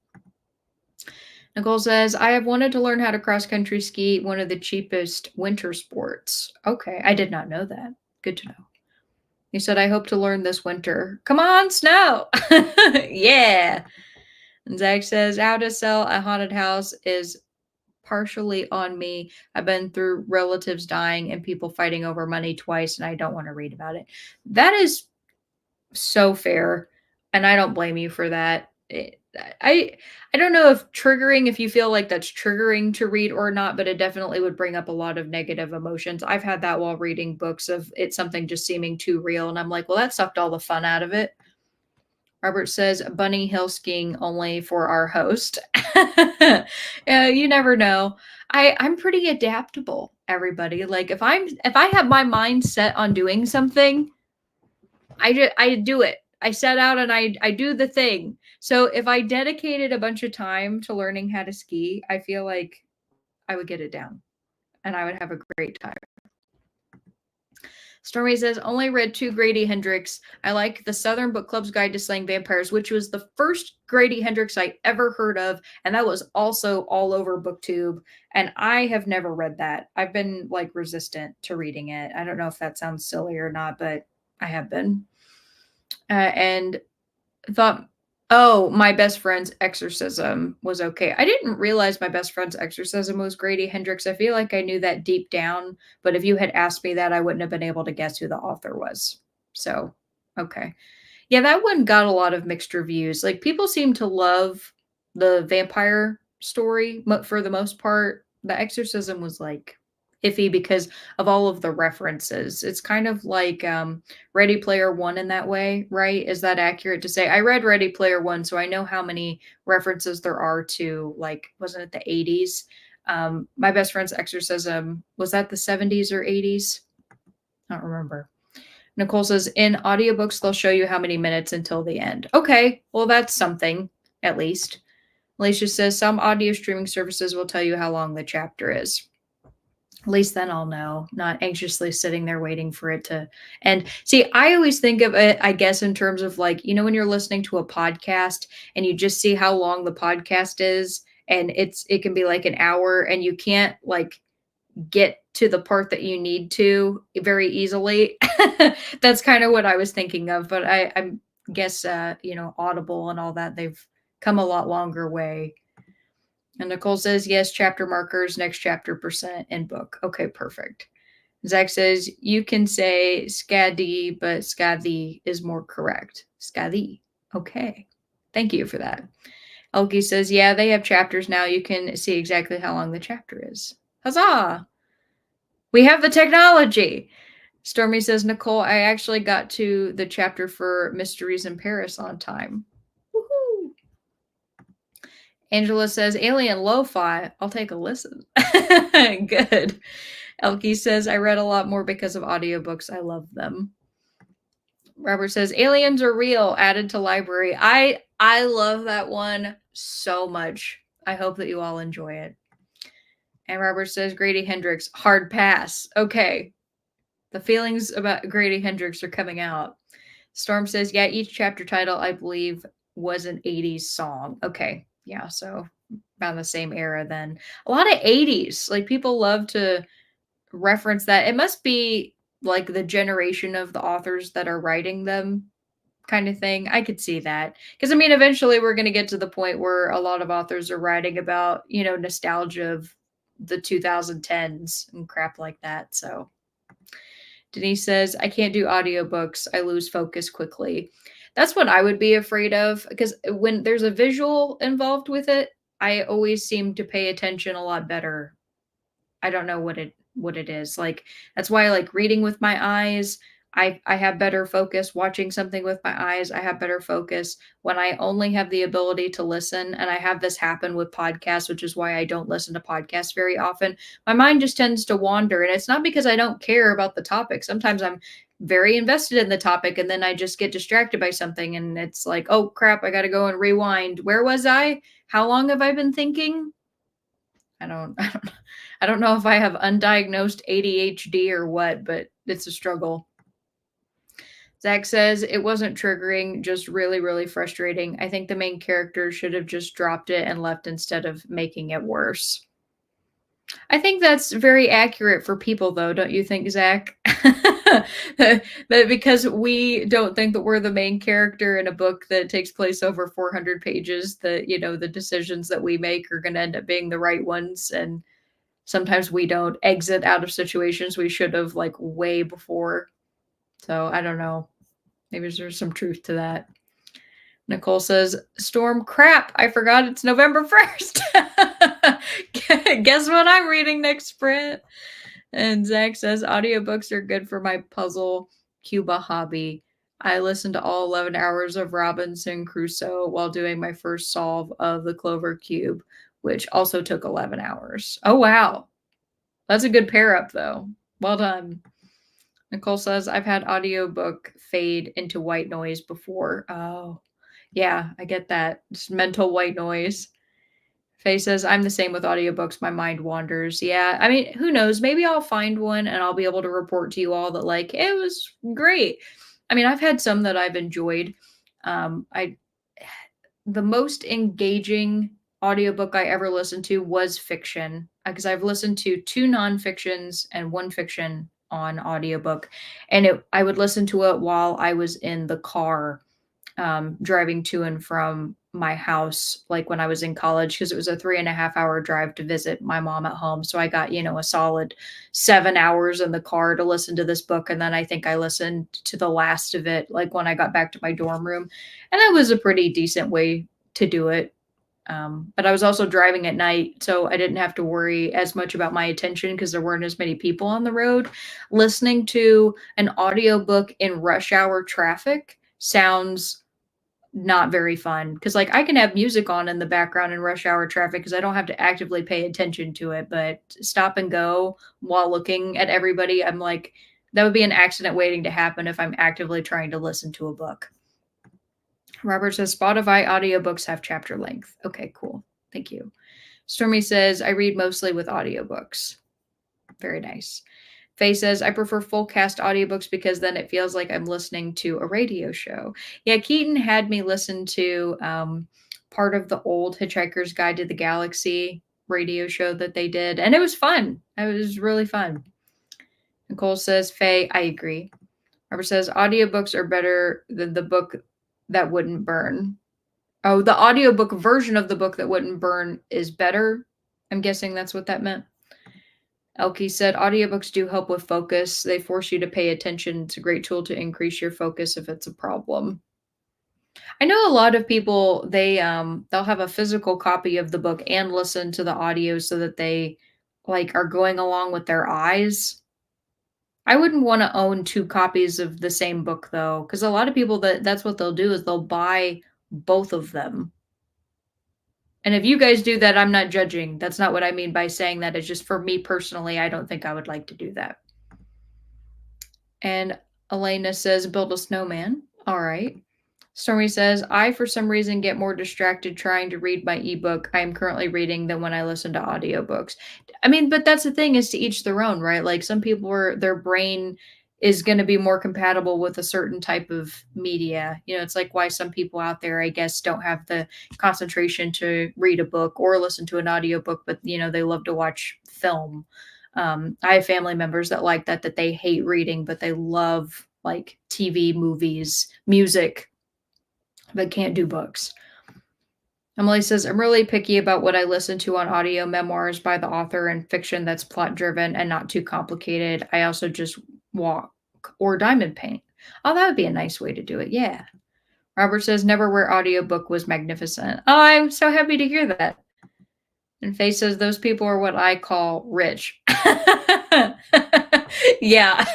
S1: Nicole says, I have wanted to learn how to cross country ski, one of the cheapest winter sports. Okay, I did not know that. Good to know. He said, I hope to learn this winter. Come on, snow. Yeah. And Zach says, how to sell a haunted house is partially on me. I've been through relatives dying and people fighting over money twice, and I don't want to read about it. That is so fair, and I don't blame you for that. I I don't know if triggering if you feel like that's triggering to read or not, but it definitely would bring up a lot of negative emotions. I've had that while reading books of it's something just seeming too real, and I'm like, well, that sucked all the fun out of it. Robert says bunny hill skiing only for our host. Yeah, you never know. I'm pretty adaptable, everybody. Like if I have my mind set on doing something, I do it. I set out and I do the thing. So if I dedicated a bunch of time to learning how to ski, I feel like I would get it down and I would have a great time. Stormy says, only read two Grady Hendrix. I like the Southern Book Club's Guide to Slaying Vampires, which was the first Grady Hendrix I ever heard of. And that was also all over BookTube. And I have never read that. I've been like resistant to reading it. I don't know if that sounds silly or not, but I have been. And thought, oh, My Best Friend's Exorcism was okay. I didn't realize My Best Friend's Exorcism was Grady Hendrix. I feel like I knew that deep down, but if you had asked me that, I wouldn't have been able to guess who the author was. So, okay. Yeah, that one got a lot of mixed reviews. Like people seem to love the vampire story for the most part. The Exorcism was like iffy because of all of the references. It's kind of like Ready Player One in that way, right? Is that accurate to say? I read Ready Player One, so I know how many references there are to like, wasn't it the 80s? My Best Friend's Exorcism, was that the 70s or 80s? I don't remember. Nicole says, in audiobooks, they'll show you how many minutes until the end. Okay, well, that's something, at least. Alicia says, some audio streaming services will tell you how long the chapter is. At least then I'll know, not anxiously sitting there waiting for it to end. See, I always think of it, I guess, in terms of like, when you're listening to a podcast and you just see how long the podcast is, and it can be like an hour, and you can't like get to the part that you need to very easily. That's kind of what I was thinking of, but I guess Audible and all that, they've come a lot longer way. And Nicole says, yes, chapter markers, next chapter percent in book. Okay, perfect. Zach says, you can say Skadi, but Skadi is more correct. Skadi. Okay. Thank you for that. Elkie says, yeah, they have chapters now. You can see exactly how long the chapter is. Huzzah! We have the technology. Stormy says, Nicole, I actually got to the chapter for Mysteries in Paris on time. Woohoo! Angela says, Alien Lo-Fi. I'll take a listen. Good. Elkie says, I read a lot more because of audiobooks. I love them. Robert says, aliens are real, added to library. I love that one so much. I hope that you all enjoy it. And Robert says, Grady Hendrix, hard pass. Okay. The feelings about Grady Hendrix are coming out. Storm says, yeah, each chapter title, I believe, was an 80s song. Okay. Yeah. So around the same era then. A lot of 80s. Like people love to reference that. It must be like the generation of the authors that are writing them kind of thing. I could see that. Because I mean, eventually we're going to get to the point where a lot of authors are writing about, nostalgia of the 2010s and crap like that. So Denise says, I can't do audiobooks. I lose focus quickly. That's what I would be afraid of because when there's a visual involved with it, I always seem to pay attention a lot better. I don't know what it is. Like that's why I like reading with my eyes. I have better focus watching something with my eyes. I have better focus when I only have the ability to listen. And I have this happen with podcasts, which is why I don't listen to podcasts very often. My mind just tends to wander. And it's not because I don't care about the topic. Sometimes I'm very invested in the topic and then I just get distracted by something. And it's like, oh crap, I got to go and rewind. Where was I? How long have I been thinking? I don't know if I have undiagnosed ADHD or what, but it's a struggle. Zach says it wasn't triggering, just really, really frustrating. I think the main character should have just dropped it and left instead of making it worse. I think that's very accurate for people, though, don't you think, Zach? That because we don't think that we're the main character in a book that takes place over 400 pages, that, the decisions that we make are gonna end up being the right ones, and sometimes we don't exit out of situations we should have, like, way before. So, I don't know. Maybe there's some truth to that. Nicole says, Storm crap. I forgot it's November 1st. Guess what I'm reading next sprint? And Zach says, audiobooks are good for my puzzle Cuba hobby. I listened to all 11 hours of Robinson Crusoe while doing my first solve of the Clover Cube, which also took 11 hours. Oh, wow. That's a good pair up, though. Well done. Nicole says, I've had audiobook fade into white noise before. Oh, yeah, I get that. Just mental white noise. Faye says, I'm the same with audiobooks. My mind wanders. Yeah, I mean, who knows? Maybe I'll find one and I'll be able to report to you all that, like, it was great. I mean, I've had some that I've enjoyed. I The most engaging audiobook I ever listened to was fiction because I've listened to two nonfictions and one fiction on audiobook. And I would listen to it while I was in the car driving to and from my house, like when I was in college, because it was a 3.5 hour drive to visit my mom at home. So I got, a solid 7 hours in the car to listen to this book. And then I think I listened to the last of it, like when I got back to my dorm room. And that was a pretty decent way to do it. But I was also driving at night, so I didn't have to worry as much about my attention because there weren't as many people on the road. Listening to an audiobook in rush hour traffic sounds not very fun because, like, I can have music on in the background in rush hour traffic because I don't have to actively pay attention to it, but stop and go while looking at everybody, I'm like, that would be an accident waiting to happen if I'm actively trying to listen to a book. Robert says Spotify audiobooks have chapter length. Okay, cool. Thank you. Stormy says, I read mostly with audiobooks. Very nice. Faye says, I prefer full cast audiobooks because then it feels like I'm listening to a radio show. Yeah, Keaton had me listen to part of the old Hitchhiker's Guide to the Galaxy radio show that they did, and it was fun. It was really fun. Nicole says, Faye, I agree. Robert says, audiobooks are better than the book that wouldn't burn. Oh, the audiobook version of the book that wouldn't burn is better. I'm guessing that's what that meant. Elke said, audiobooks do help with focus. They force you to pay attention. It's a great tool to increase your focus if it's a problem. I know a lot of people, they'll have a physical copy of the book and listen to the audio so that they like are going along with their eyes. I wouldn't want to own two copies of the same book though, because a lot of people that's what they'll do is they'll buy both of them. And if you guys do that, I'm not judging. That's not what I mean by saying that. It's just for me personally, I don't think I would like to do that. And Elena says, build a snowman. All right. Stormy says, I, for some reason, get more distracted trying to read my ebook I am currently reading than when I listen to audiobooks. I mean, but that's the thing is to each their own, right? Like some people are, their brain is going to be more compatible with a certain type of media. It's like why some people out there, I guess, don't have the concentration to read a book or listen to an audiobook, but, they love to watch film. I have family members that like that they hate reading, but they love like TV, movies, music, but can't do books. Emily says, I'm really picky about what I listen to on audio memoirs by the author and fiction that's plot driven and not too complicated. I also just walk or diamond paint. Oh, that would be a nice way to do it. Yeah. Robert says, Neverwhere audiobook was magnificent. Oh, I'm so happy to hear that. And Faye says, those people are what I call rich. Yeah.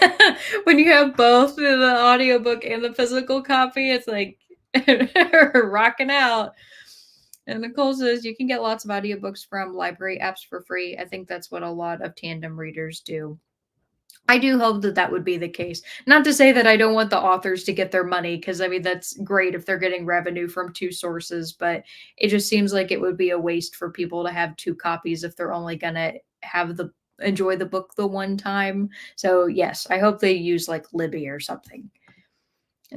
S1: When you have both the audiobook and the physical copy, it's like rocking out. And Nicole says, you can get lots of audiobooks from library apps for free. I think that's what a lot of tandem readers do. I do hope that that would be the case. Not to say that I don't want the authors to get their money, because I mean, that's great if they're getting revenue from two sources, but it just seems like it would be a waste for people to have two copies if they're only going to have enjoy the book the one time. So yes, I hope they use like Libby or something.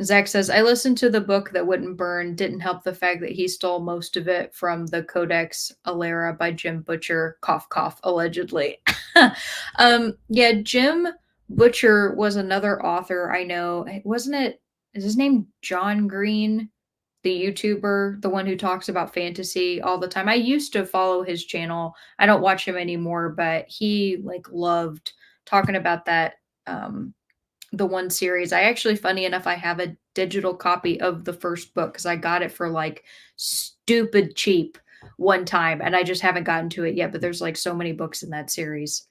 S1: Zach says, I listened to the book that wouldn't burn. Didn't help the fact that he stole most of it from the Codex Alera by Jim Butcher, cough, cough, allegedly. Yeah, Jim Butcher was another author I know. Wasn't it? Is his name John Green, the YouTuber, the one who talks about fantasy all the time? I used to follow his channel. I don't watch him anymore, but he like loved talking about that. The one series. I actually, funny enough, I have a digital copy of the first book because I got it for like stupid cheap one time and I just haven't gotten to it yet. But there's like so many books in that series.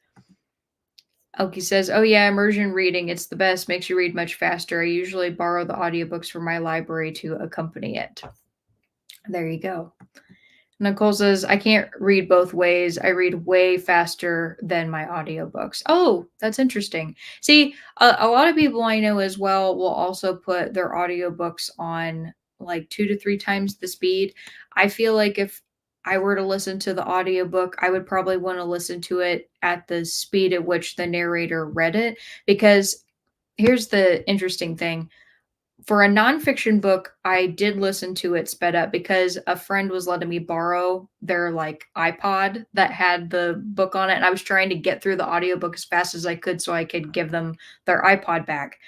S1: Oki says, oh, yeah, immersion reading. It's the best. Makes you read much faster. I usually borrow the audiobooks from my library to accompany it. There you go. Nicole says, I can't read both ways. I read way faster than my audiobooks. Oh, that's interesting. See, a lot of people I know as well will also put their audiobooks on like 2 to 3 times the speed. I feel like if I were to listen to the audiobook, I would probably want to listen to it at the speed at which the narrator read it. Because here's the interesting thing, for a nonfiction book, I did listen to it sped up because a friend was letting me borrow their like iPod that had the book on it. And I was trying to get through the audiobook as fast as I could so I could give them their iPod back.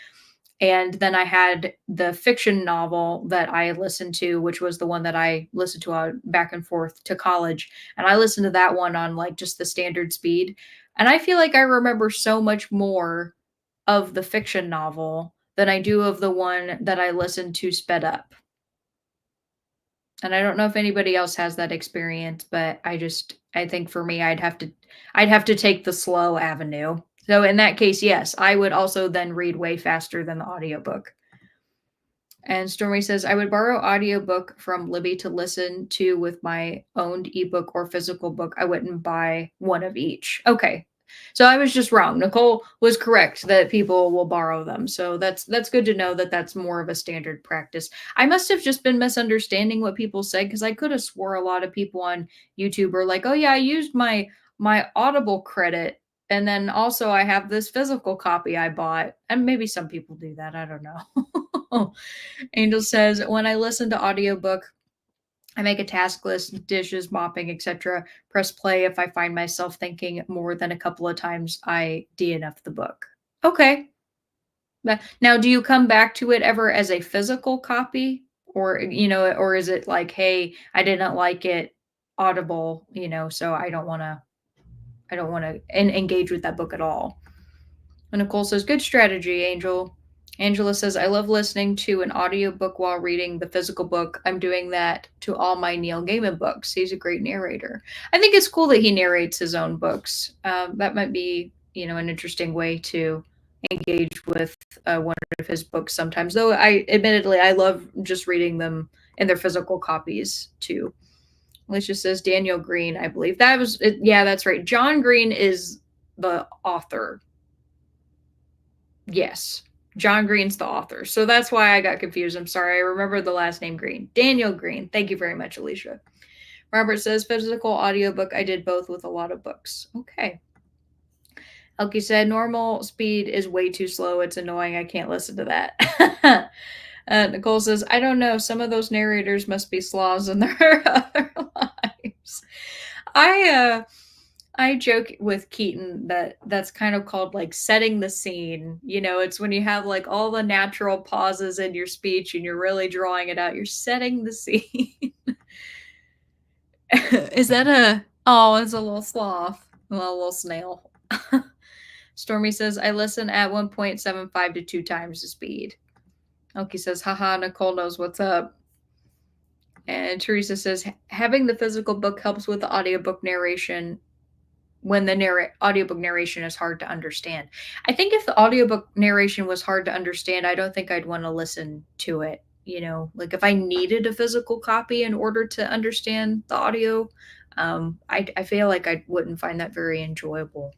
S1: And then I had the fiction novel that I listened to, which was the one that I listened to back and forth to college. And I listened to that one on like just the standard speed. And I feel like I remember so much more of the fiction novel than I do of the one that I listened to sped up. And I don't know if anybody else has that experience, but I think for me I'd have to take the slow avenue. So in that case, yes, I would also then read way faster than the audiobook. And Stormy says, I would borrow audiobook from Libby to listen to with my owned ebook or physical book. I wouldn't buy one of each. Okay. So I was just wrong. Nicole was correct that people will borrow them. So that's good to know that that's more of a standard practice. I must have just been misunderstanding what people said because I could have swore a lot of people on YouTube are like, "Oh yeah, I used my Audible credit and then also I have this physical copy I bought." And maybe some people do that. I don't know. Angel says, when I listen to audiobook, I make a task list, dishes, mopping, etc. Press play if I find myself thinking more than a couple of times I DNF the book. Okay. Now, do you come back to it ever as a physical copy? Or, or is it like, hey, I didn't like it audible, so I don't want to engage with that book at all. And Nicole says, good strategy, Angel. Angela says, I love listening to an audiobook while reading the physical book. I'm doing that to all my Neil Gaiman books. He's a great narrator. I think it's cool that he narrates his own books. That might be, an interesting way to engage with one of his books sometimes. Though I love just reading them in their physical copies too. Alicia says Daniel Green, I believe. That was it. Yeah, that's right. John Green is the author. Yes. John Green's the author. So that's why I got confused. I'm sorry. I remember the last name Green. Daniel Green. Thank you very much, Alicia. Robert says physical audiobook. I did both with a lot of books. Okay. Elkie said normal speed is way too slow. It's annoying. I can't listen to that. Nicole says, I don't know. Some of those narrators must be sloths in their other lives. I joke with Keaton that that's kind of called like setting the scene. It's when you have like all the natural pauses in your speech and you're really drawing it out. You're setting the scene. Is that it's a little sloth, a little snail. Stormy says, I listen at 1.75 to 2 times the speed. Oki says, haha, Nicole knows what's up. And Teresa says, having the physical book helps with the audiobook narration when the audiobook narration is hard to understand. I think if the audiobook narration was hard to understand, I don't think I'd want to listen to it. Like if I needed a physical copy in order to understand the audio, I feel like I wouldn't find that very enjoyable.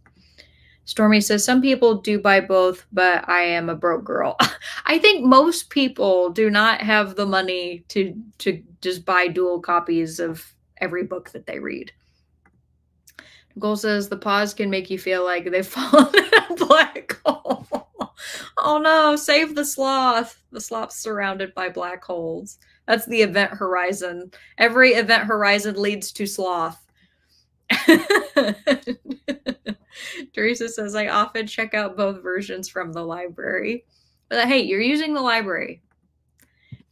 S1: Stormy says, some people do buy both, but I am a broke girl. I think most people do not have the money to just buy dual copies of every book that they read. Nicole says, the pause can make you feel like they've fallen in a black hole. Oh no, save the sloth. The sloth's surrounded by black holes. That's the event horizon. Every event horizon leads to sloth. Teresa says, I often check out both versions from the library. But hey, you're using the library.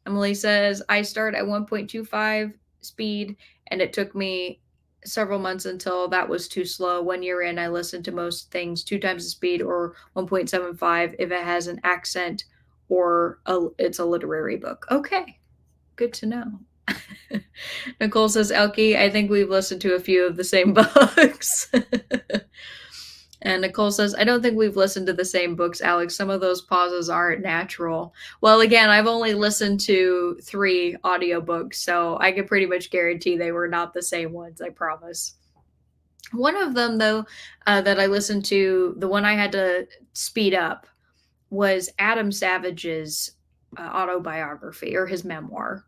S1: Emily says, I start at 1.25 speed, and it took me several months until that was too slow. 1 year in, I listened to most things 2 times the speed or 1.75 if it has an accent or it's a literary book. Okay, good to know. Nicole says, Elkie, I think we've listened to a few of the same books. And Nicole says, I don't think we've listened to the same books, Alex. Some of those pauses aren't natural. Well, again, I've only listened to 3 audiobooks, so I can pretty much guarantee they were not the same ones, I promise. One of them, though, that I listened to, the one I had to speed up, was Adam Savage's autobiography or his memoir.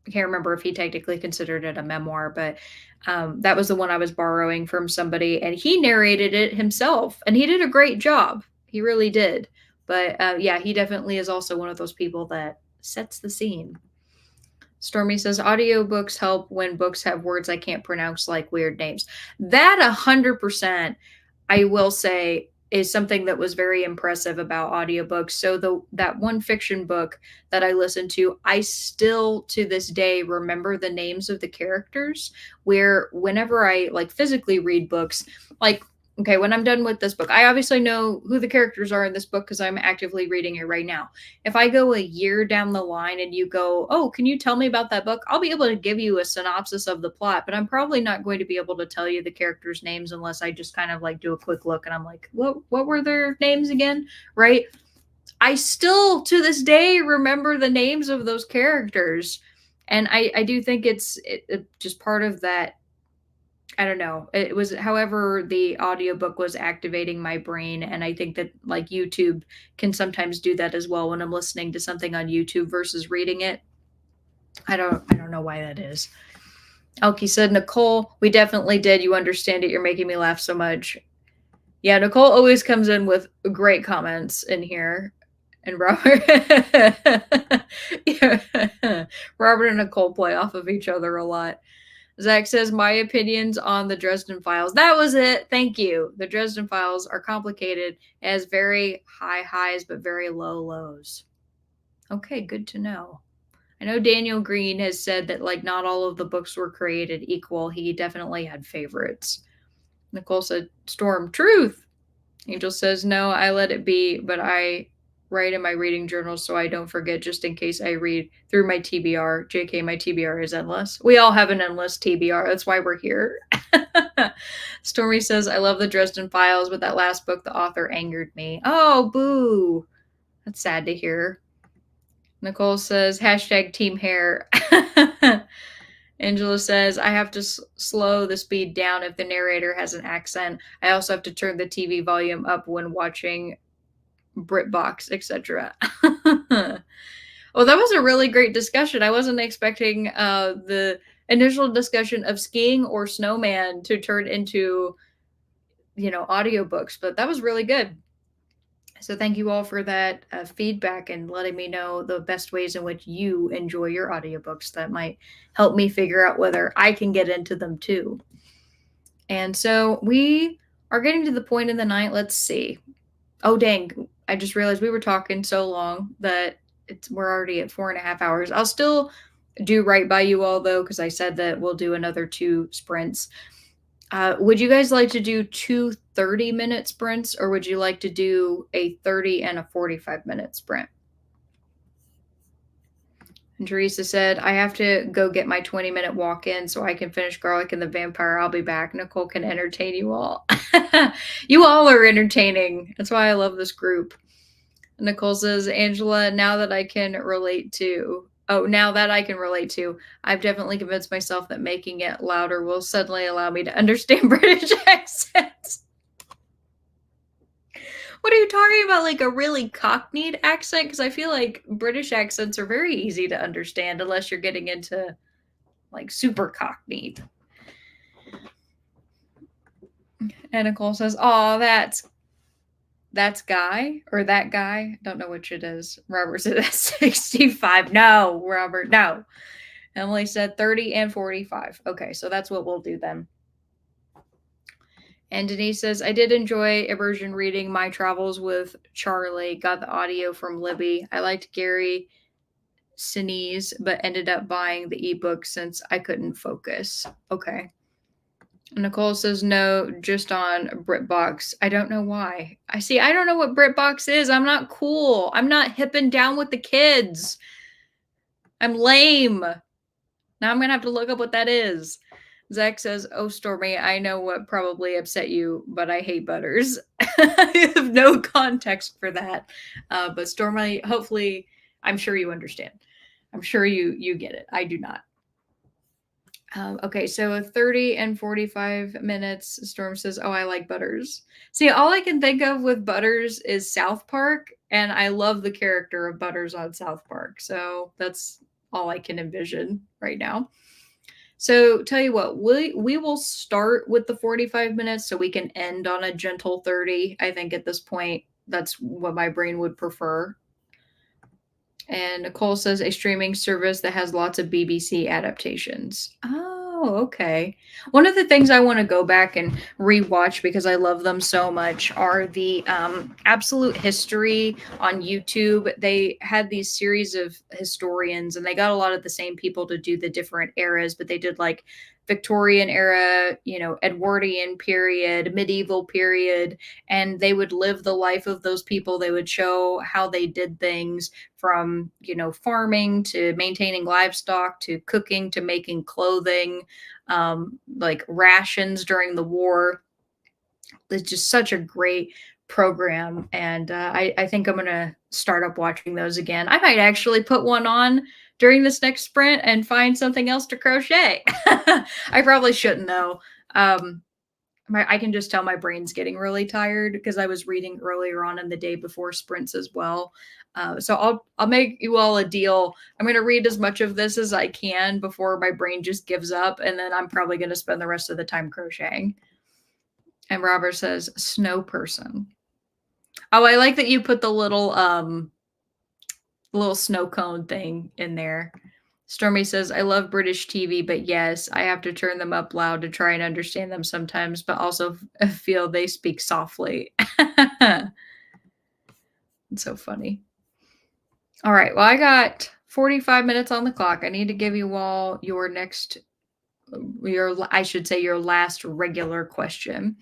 S1: I can't remember if he technically considered it a memoir, but that was the one I was borrowing from somebody, and he narrated it himself, and he did a great job. He really did. But yeah, he definitely is also one of those people that sets the scene. Stormy says audiobooks help when books have words I can't pronounce, like weird names. That 100%, I will say, is something that was very impressive about audiobooks. So that one fiction book that I listened to, I still to this day remember the names of the characters, where whenever I like physically read books, like okay, when I'm done with this book, I obviously know who the characters are in this book because I'm actively reading it right now. If I go a year down the line and you go, oh, can you tell me about that book? I'll be able to give you a synopsis of the plot, but I'm probably not going to be able to tell you the characters' names unless I just kind of like do a quick look and I'm like, what were their names again? Right? I still to this day remember the names of those characters. And I do think it's just part of that. I don't know. It was however the audiobook was activating my brain, and I think that like YouTube can sometimes do that as well when I'm listening to something on YouTube versus reading it. I don't know why that is. Elkie said, Nicole, we definitely did. You understand it. You're making me laugh so much. Yeah, Nicole always comes in with great comments in here. And Robert yeah. Robert and Nicole play off of each other a lot. Zach says, my opinions on the Dresden Files. That was it. Thank you. The Dresden Files are complicated. It has very high highs, but very low lows. Okay, good to know. I know Daniel Green has said that like not all of the books were created equal. He definitely had favorites. Nicole said, Storm, truth. Angel says, no, I let it be, but I write in my reading journal so I don't forget just in case I read through my TBR. JK, my TBR is endless. We all have an endless TBR. That's why we're here. Stormy says, I love the Dresden Files, but that last book, the author angered me. Oh, boo. That's sad to hear. Nicole says, hashtag team hair. Angela says, I have to slow the speed down if the narrator has an accent. I also have to turn the TV volume up when watching BritBox, etc. Well, that was a really great discussion. I wasn't expecting the initial discussion of skiing or snowman to turn into, audiobooks, but that was really good. So thank you all for that feedback and letting me know the best ways in which you enjoy your audiobooks. That might help me figure out whether I can get into them too. And so we are getting to the point in the night. Let's see. Oh, dang. I just realized we were talking so long that we're already at 4.5 hours. I'll still do right by you all, though, because I said that we'll do another 2 sprints. Would you guys like to do 2 30-minute sprints, or would you like to do a 30 and a 45-minute sprint? And Teresa said, I have to go get my 20-minute walk in so I can finish Garlic and the Vampire. I'll be back. Nicole can entertain you all. You all are entertaining. That's why I love this group. Nicole says, Angela, now that I can relate to, I've definitely convinced myself that making it louder will suddenly allow me to understand British accents. What are you talking about? Like a really cockneyed accent? Because I feel like British accents are very easy to understand unless you're getting into like super cockneyed. And Nicole says, oh, that's That's Guy or that guy? Don't know which it is. Robert said 65. No, Robert, no. Emily said 30 and 45. Okay, so that's what we'll do then. And Denise says, I did enjoy immersion reading My Travels with Charlie. Got the audio from Libby. I liked Gary Sinise, but ended up buying the ebook since I couldn't focus. Okay. Nicole says no, just on BritBox. I don't know why. I don't know what BritBox is. I'm not cool. I'm not hip and down with the kids. I'm lame. Now I'm gonna have to look up what that is. Zach says, "Oh, Stormy, I know what probably upset you, but I hate Butters." I have no context for that, but Stormy, hopefully, I'm sure you understand. I'm sure you get it. I do not. Okay, so 30 and 45 minutes. Storm says, "Oh, I like Butters." See, all I can think of with Butters is South Park, and I love the character of Butters on South Park. So that's all I can envision right now. So tell you what, we will start with the 45 minutes so we can end on a gentle 30. I think at this point that's what my brain would prefer. And Nicole says a streaming service that has lots of BBC adaptations. Oh, okay. One of the things I want to go back and rewatch because I love them so much are the Absolute History on YouTube. They had these series of historians, and they got a lot of the same people to do the different eras, but they did like Victorian era, Edwardian period, medieval period, and they would live the life of those people. They would show how they did things from farming to maintaining livestock to cooking to making clothing, like rations during the war. It's just such a great program, and I think I'm gonna start up watching those again. I might actually put one on during this next sprint and find something else to crochet. I probably shouldn't though. um, I can just tell my brain's getting really tired because I was reading earlier on in the day before sprints as well. So I'll make you all a deal. I'm going to read as much of this as I can before my brain just gives up, and then I'm probably going to spend the rest of the time crocheting. And Robert says, "Snow person." Oh, I like that you put the little snow cone thing in there. Stormy says, I love British TV, but yes, I have to turn them up loud to try and understand them sometimes, but also feel they speak softly. It's so funny. All right. Well, I got 45 minutes on the clock. I need to give you all your I should say, your last regular question.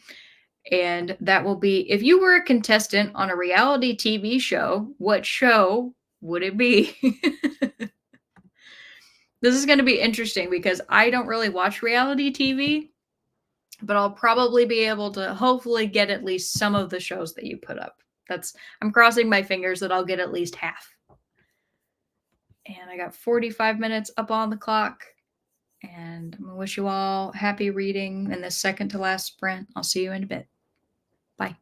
S1: And that will be if you were a contestant on a reality TV show, what show would it be? This is going to be interesting because I don't really watch reality TV, but I'll probably be able to hopefully get at least some of the shows that you put up. I'm crossing my fingers that I'll get at least half. And I got 45 minutes up on the clock. And I'm going to wish you all happy reading in the second to last sprint. I'll see you in a bit. Bye.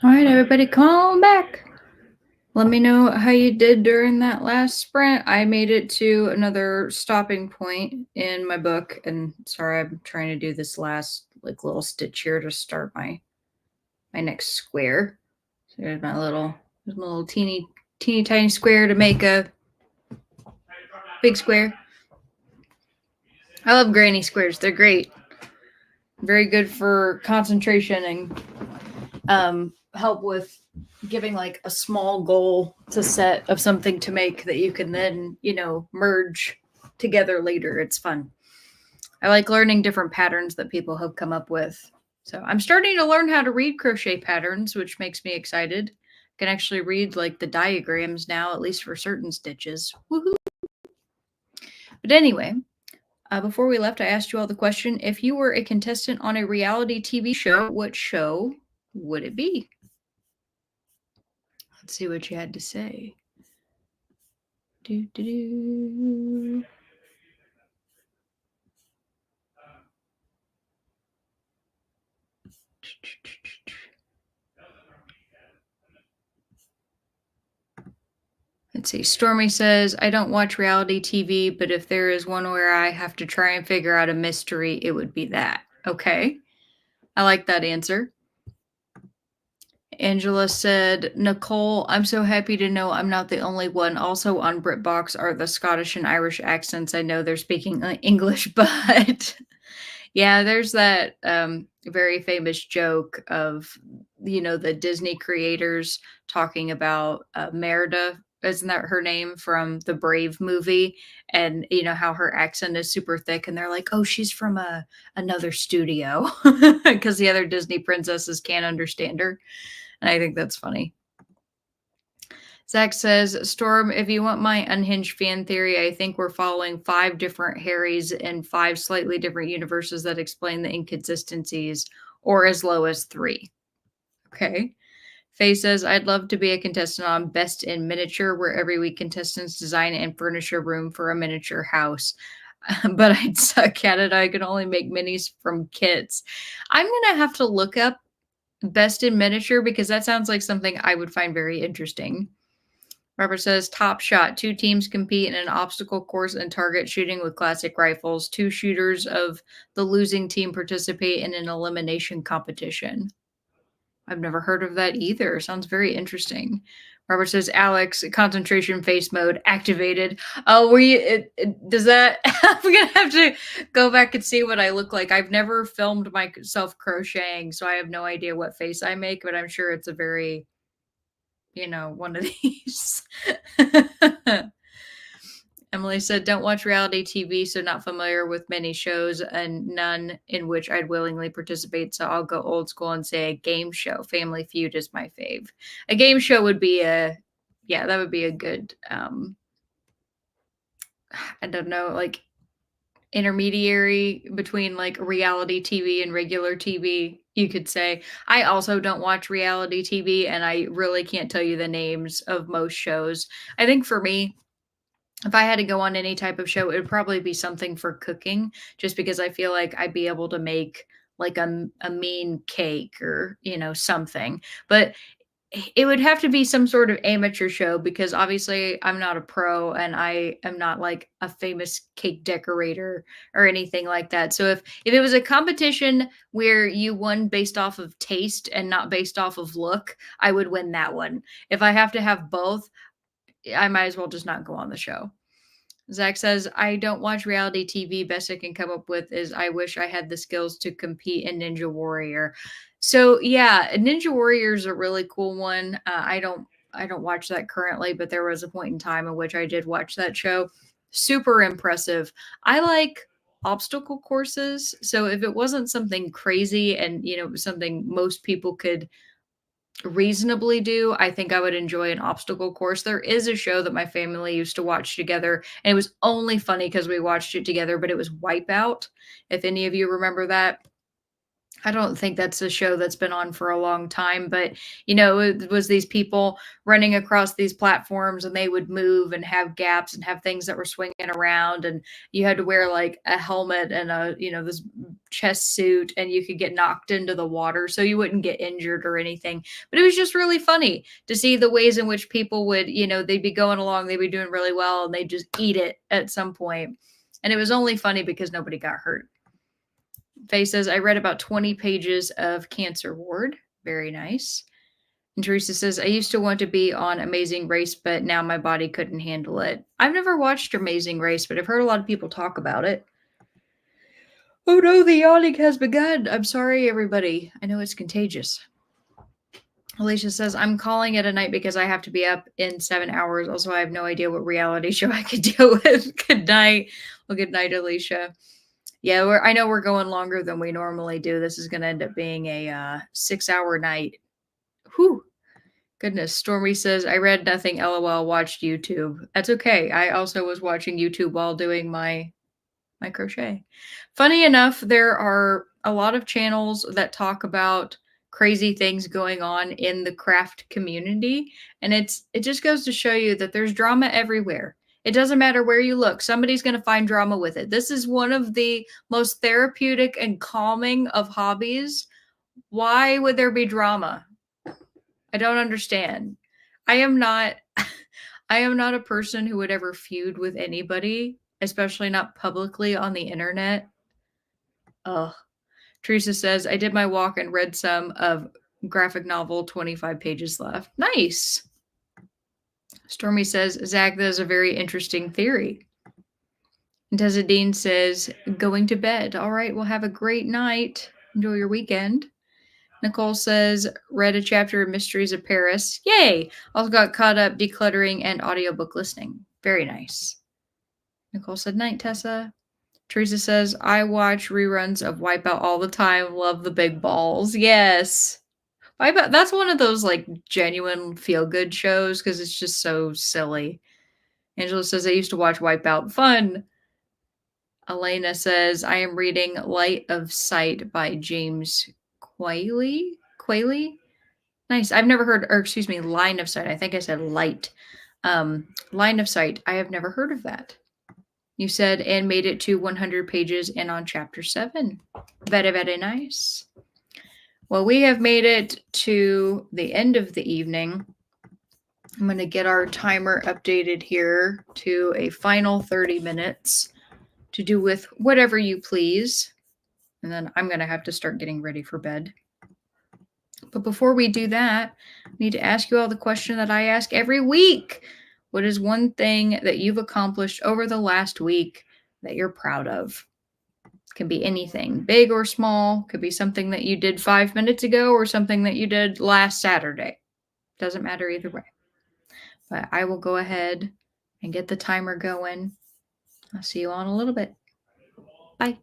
S1: All right, everybody, come on back. Let me know how you did during that last sprint. I made it to another stopping point in my book, and sorry, I'm trying to do this last like little stitch here to start my next square. So here's my little teeny tiny square to make a big square. I love granny squares. They're great. Very good for concentration and help with giving like a small goal to set of something to make that you can then, merge together later. It's fun. I like learning different patterns that people have come up with. So I'm starting to learn how to read crochet patterns, which makes me excited. I can actually read like the diagrams now, at least for certain stitches. Woohoo! But anyway, before we left, I asked you all the question: if you were a contestant on a reality TV show, what show would it be? Let's see what you had to say. Do, do, do. Let's see. Stormy says, I don't watch reality TV, but if there is one where I have to try and figure out a mystery, it would be that. Okay. I like that answer. Angela said, Nicole, I'm so happy to know I'm not the only one. Also on BritBox are the Scottish and Irish accents. I know they're speaking English, but yeah, there's that very famous joke of, the Disney creators talking about Merida. Isn't that her name from the Brave movie? And how her accent is super thick, and they're like, "Oh, she's from another studio," because the other Disney princesses can't understand her. And I think that's funny. Zach says, Storm, if you want my unhinged fan theory, I think we're following 5 different Harrys in 5 slightly different universes that explain the inconsistencies, or as low as 3. Okay. Faye says, I'd love to be a contestant on Best in Miniature, where every week contestants design and furnish a room for a miniature house. But I'd suck at it. I can only make minis from kits. I'm going to have to look up Best in Miniature because that sounds like something I would find very interesting. Robert says, Top Shot. 2 teams compete in an obstacle course and target shooting with classic rifles. 2 shooters of the losing team participate in an elimination competition. I've never heard of that either. Sounds very interesting. Robert says, Alex, concentration face mode activated. Oh, does that, I'm going to have to go back and see what I look like. I've never filmed myself crocheting, so I have no idea what face I make, but I'm sure it's a very, one of these. Emily said, don't watch reality TV, so not familiar with many shows and none in which I'd willingly participate. So I'll go old school and say a game show. Family Feud is my fave. A game show would be that would be a good, I don't know, like intermediary between like reality TV and regular TV, you could say. I also don't watch reality TV and I really can't tell you the names of most shows. I think for me, if I had to go on any type of show, it would probably be something for cooking, just because I feel like I'd be able to make like a mean cake or, something. But it would have to be some sort of amateur show because obviously I'm not a pro and I am not like a famous cake decorator or anything like that. So if it was a competition where you won based off of taste and not based off of look, I would win that one. If I have to have both, I might as well just not go on the show. Zach says, I don't watch reality TV. Best I can come up with is I wish I had the skills to compete in Ninja Warrior. So yeah, Ninja Warrior is a really cool one. I don't watch that currently, but there was a point in time in which I did watch that show. Super impressive. I like obstacle courses. So if it wasn't something crazy and something most people could reasonably do, I think I would enjoy an obstacle course. There is a show that my family used to watch together, and it was only funny because we watched it together, but it was Wipeout. If any of you remember that, I don't think that's a show that's been on for a long time, but, it was these people running across these platforms, and they would move and have gaps and have things that were swinging around, and you had to wear, like, a helmet and this chest suit, and you could get knocked into the water so you wouldn't get injured or anything. But it was just really funny to see the ways in which people would, they'd be going along, they'd be doing really well, and they'd just eat it at some point. And it was only funny because nobody got hurt. Faye says, I read about 20 pages of Cancer Ward. Very nice. And Teresa says, I used to want to be on Amazing Race, but now my body couldn't handle it. I've never watched Amazing Race, but I've heard a lot of people talk about it. Oh no, the yawning has begun. I'm sorry, everybody. I know it's contagious. Alicia says, I'm calling it a night because I have to be up in 7 hours. Also, I have no idea what reality show I could deal with. Good night. Well, good night, Alicia. Yeah, I know we're going longer than we normally do. This is going to end up being a 6 hour night. Whew. Goodness. Stormy says, I read nothing. LOL. Watched YouTube. That's okay. I also was watching YouTube while doing my crochet. Funny enough, there are a lot of channels that talk about crazy things going on in the craft community, and it just goes to show you that there's drama everywhere. It doesn't matter where you look, somebody's going to find drama with it. This is one of the most therapeutic and calming of hobbies. Why would there be drama? I don't understand. I am not I am not a person who would ever feud with anybody, especially not publicly on the internet. Ugh. Teresa says, I did my walk and read some of graphic novel, 25 pages left. Nice. Stormy says, Zach, that is a very interesting theory. And Tezadine says, going to bed. All right, well, have a great night. Enjoy your weekend. Nicole says, read a chapter of Mysteries of Paris. Yay! Also got caught up decluttering and audiobook listening. Very nice. Nicole said, night, Tessa. Teresa says, I watch reruns of Wipeout all the time. Love the big balls. Yes. Wipeout, that's one of those like genuine feel good shows because it's just so silly. Angela says, I used to watch Wipeout. Fun. Elena says, I am reading Light of Sight by James Quayle. Quayle? Nice. I've never heard, or excuse me, Line of Sight. I think I said light. Line of Sight. I have never heard of that. You said, and made it to 100 pages and on chapter 7. Very, very nice. Well, we have made it to the end of the evening. I'm going to get our timer updated here to a final 30 minutes to do with whatever you please. And then I'm going to have to start getting ready for bed. But before we do that, I need to ask you all the question that I ask every week. What is one thing that you've accomplished over the last week that you're proud of? Can be anything, big or small. Could be something that you did 5 minutes ago or something that you did last Saturday. Doesn't matter either way. But I will go ahead and get the timer going. I'll see you all in a little bit. Bye.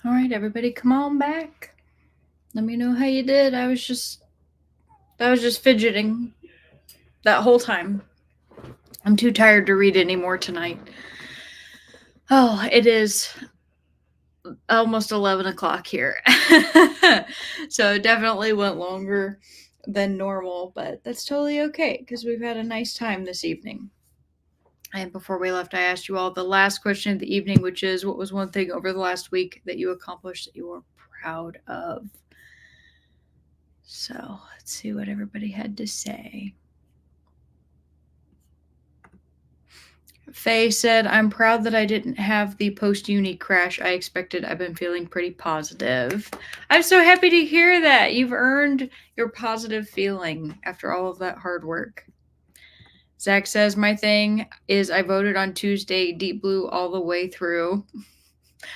S1: All right, everybody, come on back. Let me know how you did. I was just fidgeting that whole time. I'm too tired to read anymore tonight. Oh, it is almost 11 o'clock here. So it definitely went longer than normal, but that's totally okay because we've had a nice time this evening. And before we left, I asked you all the last question of the evening, which is, what was one thing over the last week that you accomplished that you were proud of? So let's see what everybody had to say. Faye said, I'm proud that I didn't have the post-uni crash I expected. I've been feeling pretty positive. I'm so happy to hear that. You've earned your positive feeling after all of that hard work. Zach says, my thing is I voted on Tuesday, Deep Blue all the way through.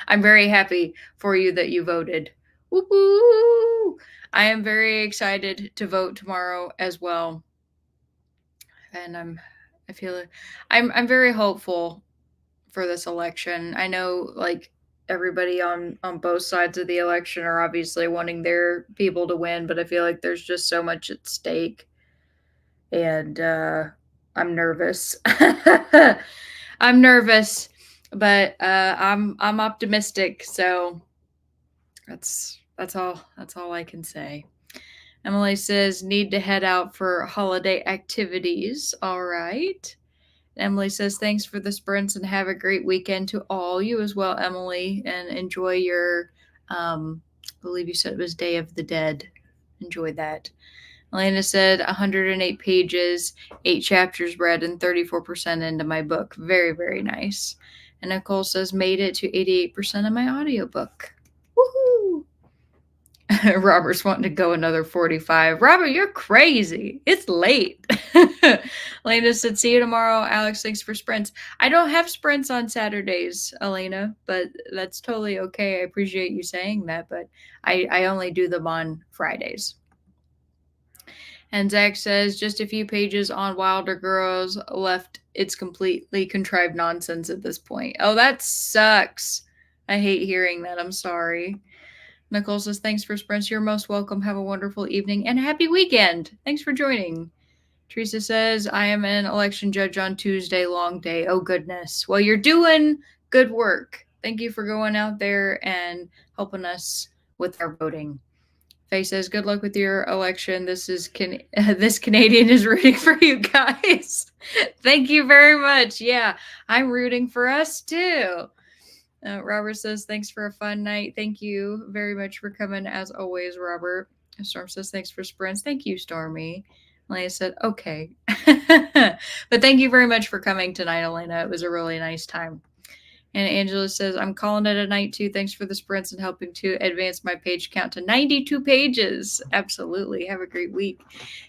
S1: I'm very happy for you that you voted. Woo-hoo! I am very excited to vote tomorrow as well. And I'm very hopeful for this election. I know like everybody on both sides of the election are obviously wanting their people to win, but I feel like there's just so much at stake. And I'm nervous. I'm nervous, but I'm optimistic, so that's all I can say. Emily says, need to head out for holiday activities. All right. Emily says, thanks for the sprints and have a great weekend to all. You as well, Emily, and enjoy your, I believe you said it was Day of the Dead. Enjoy that. Elena said, 108 pages, 8 chapters read, and 34% into my book. Very, very nice. And Nicole says, made it to 88% of my audiobook. Woohoo! Robert's wanting to go another 45. Robert, you're crazy. It's late. Elena said, see you tomorrow. Alex, thanks for sprints. I don't have sprints on Saturdays, Elena, but that's totally okay. I appreciate you saying that, but I only do them on Fridays. And Zach says, just a few pages on Wilder Girls left. It's completely contrived nonsense at this point. Oh, that sucks. I hate hearing that. I'm sorry. Nicole says, thanks for sprints. You're most welcome. Have a wonderful evening and a happy weekend. Thanks for joining. Teresa says, I am an election judge on Tuesday. Long day. Oh, goodness. Well, you're doing good work. Thank you for going out there and helping us with our voting. Faye says, good luck with your election. This Canadian is rooting for you guys. Thank you very much. Yeah, I'm rooting for us too. Robert says, thanks for a fun night. Thank you very much for coming as always, Robert. Storm says, thanks for sprints. Thank you, Stormy. Elena said, okay. But thank you very much for coming tonight, Elena. It was a really nice time. And Angela says, I'm calling it a night too. Thanks for the sprints and helping to advance my page count to 92 pages. Absolutely. Have a great week.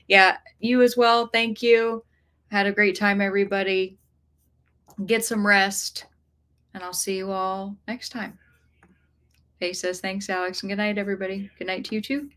S1: Yeah, you as well. Thank you. Had a great time, everybody. Get some rest. And I'll see you all next time. Faye says, thanks, Alex. And good night, everybody. Good night to you too.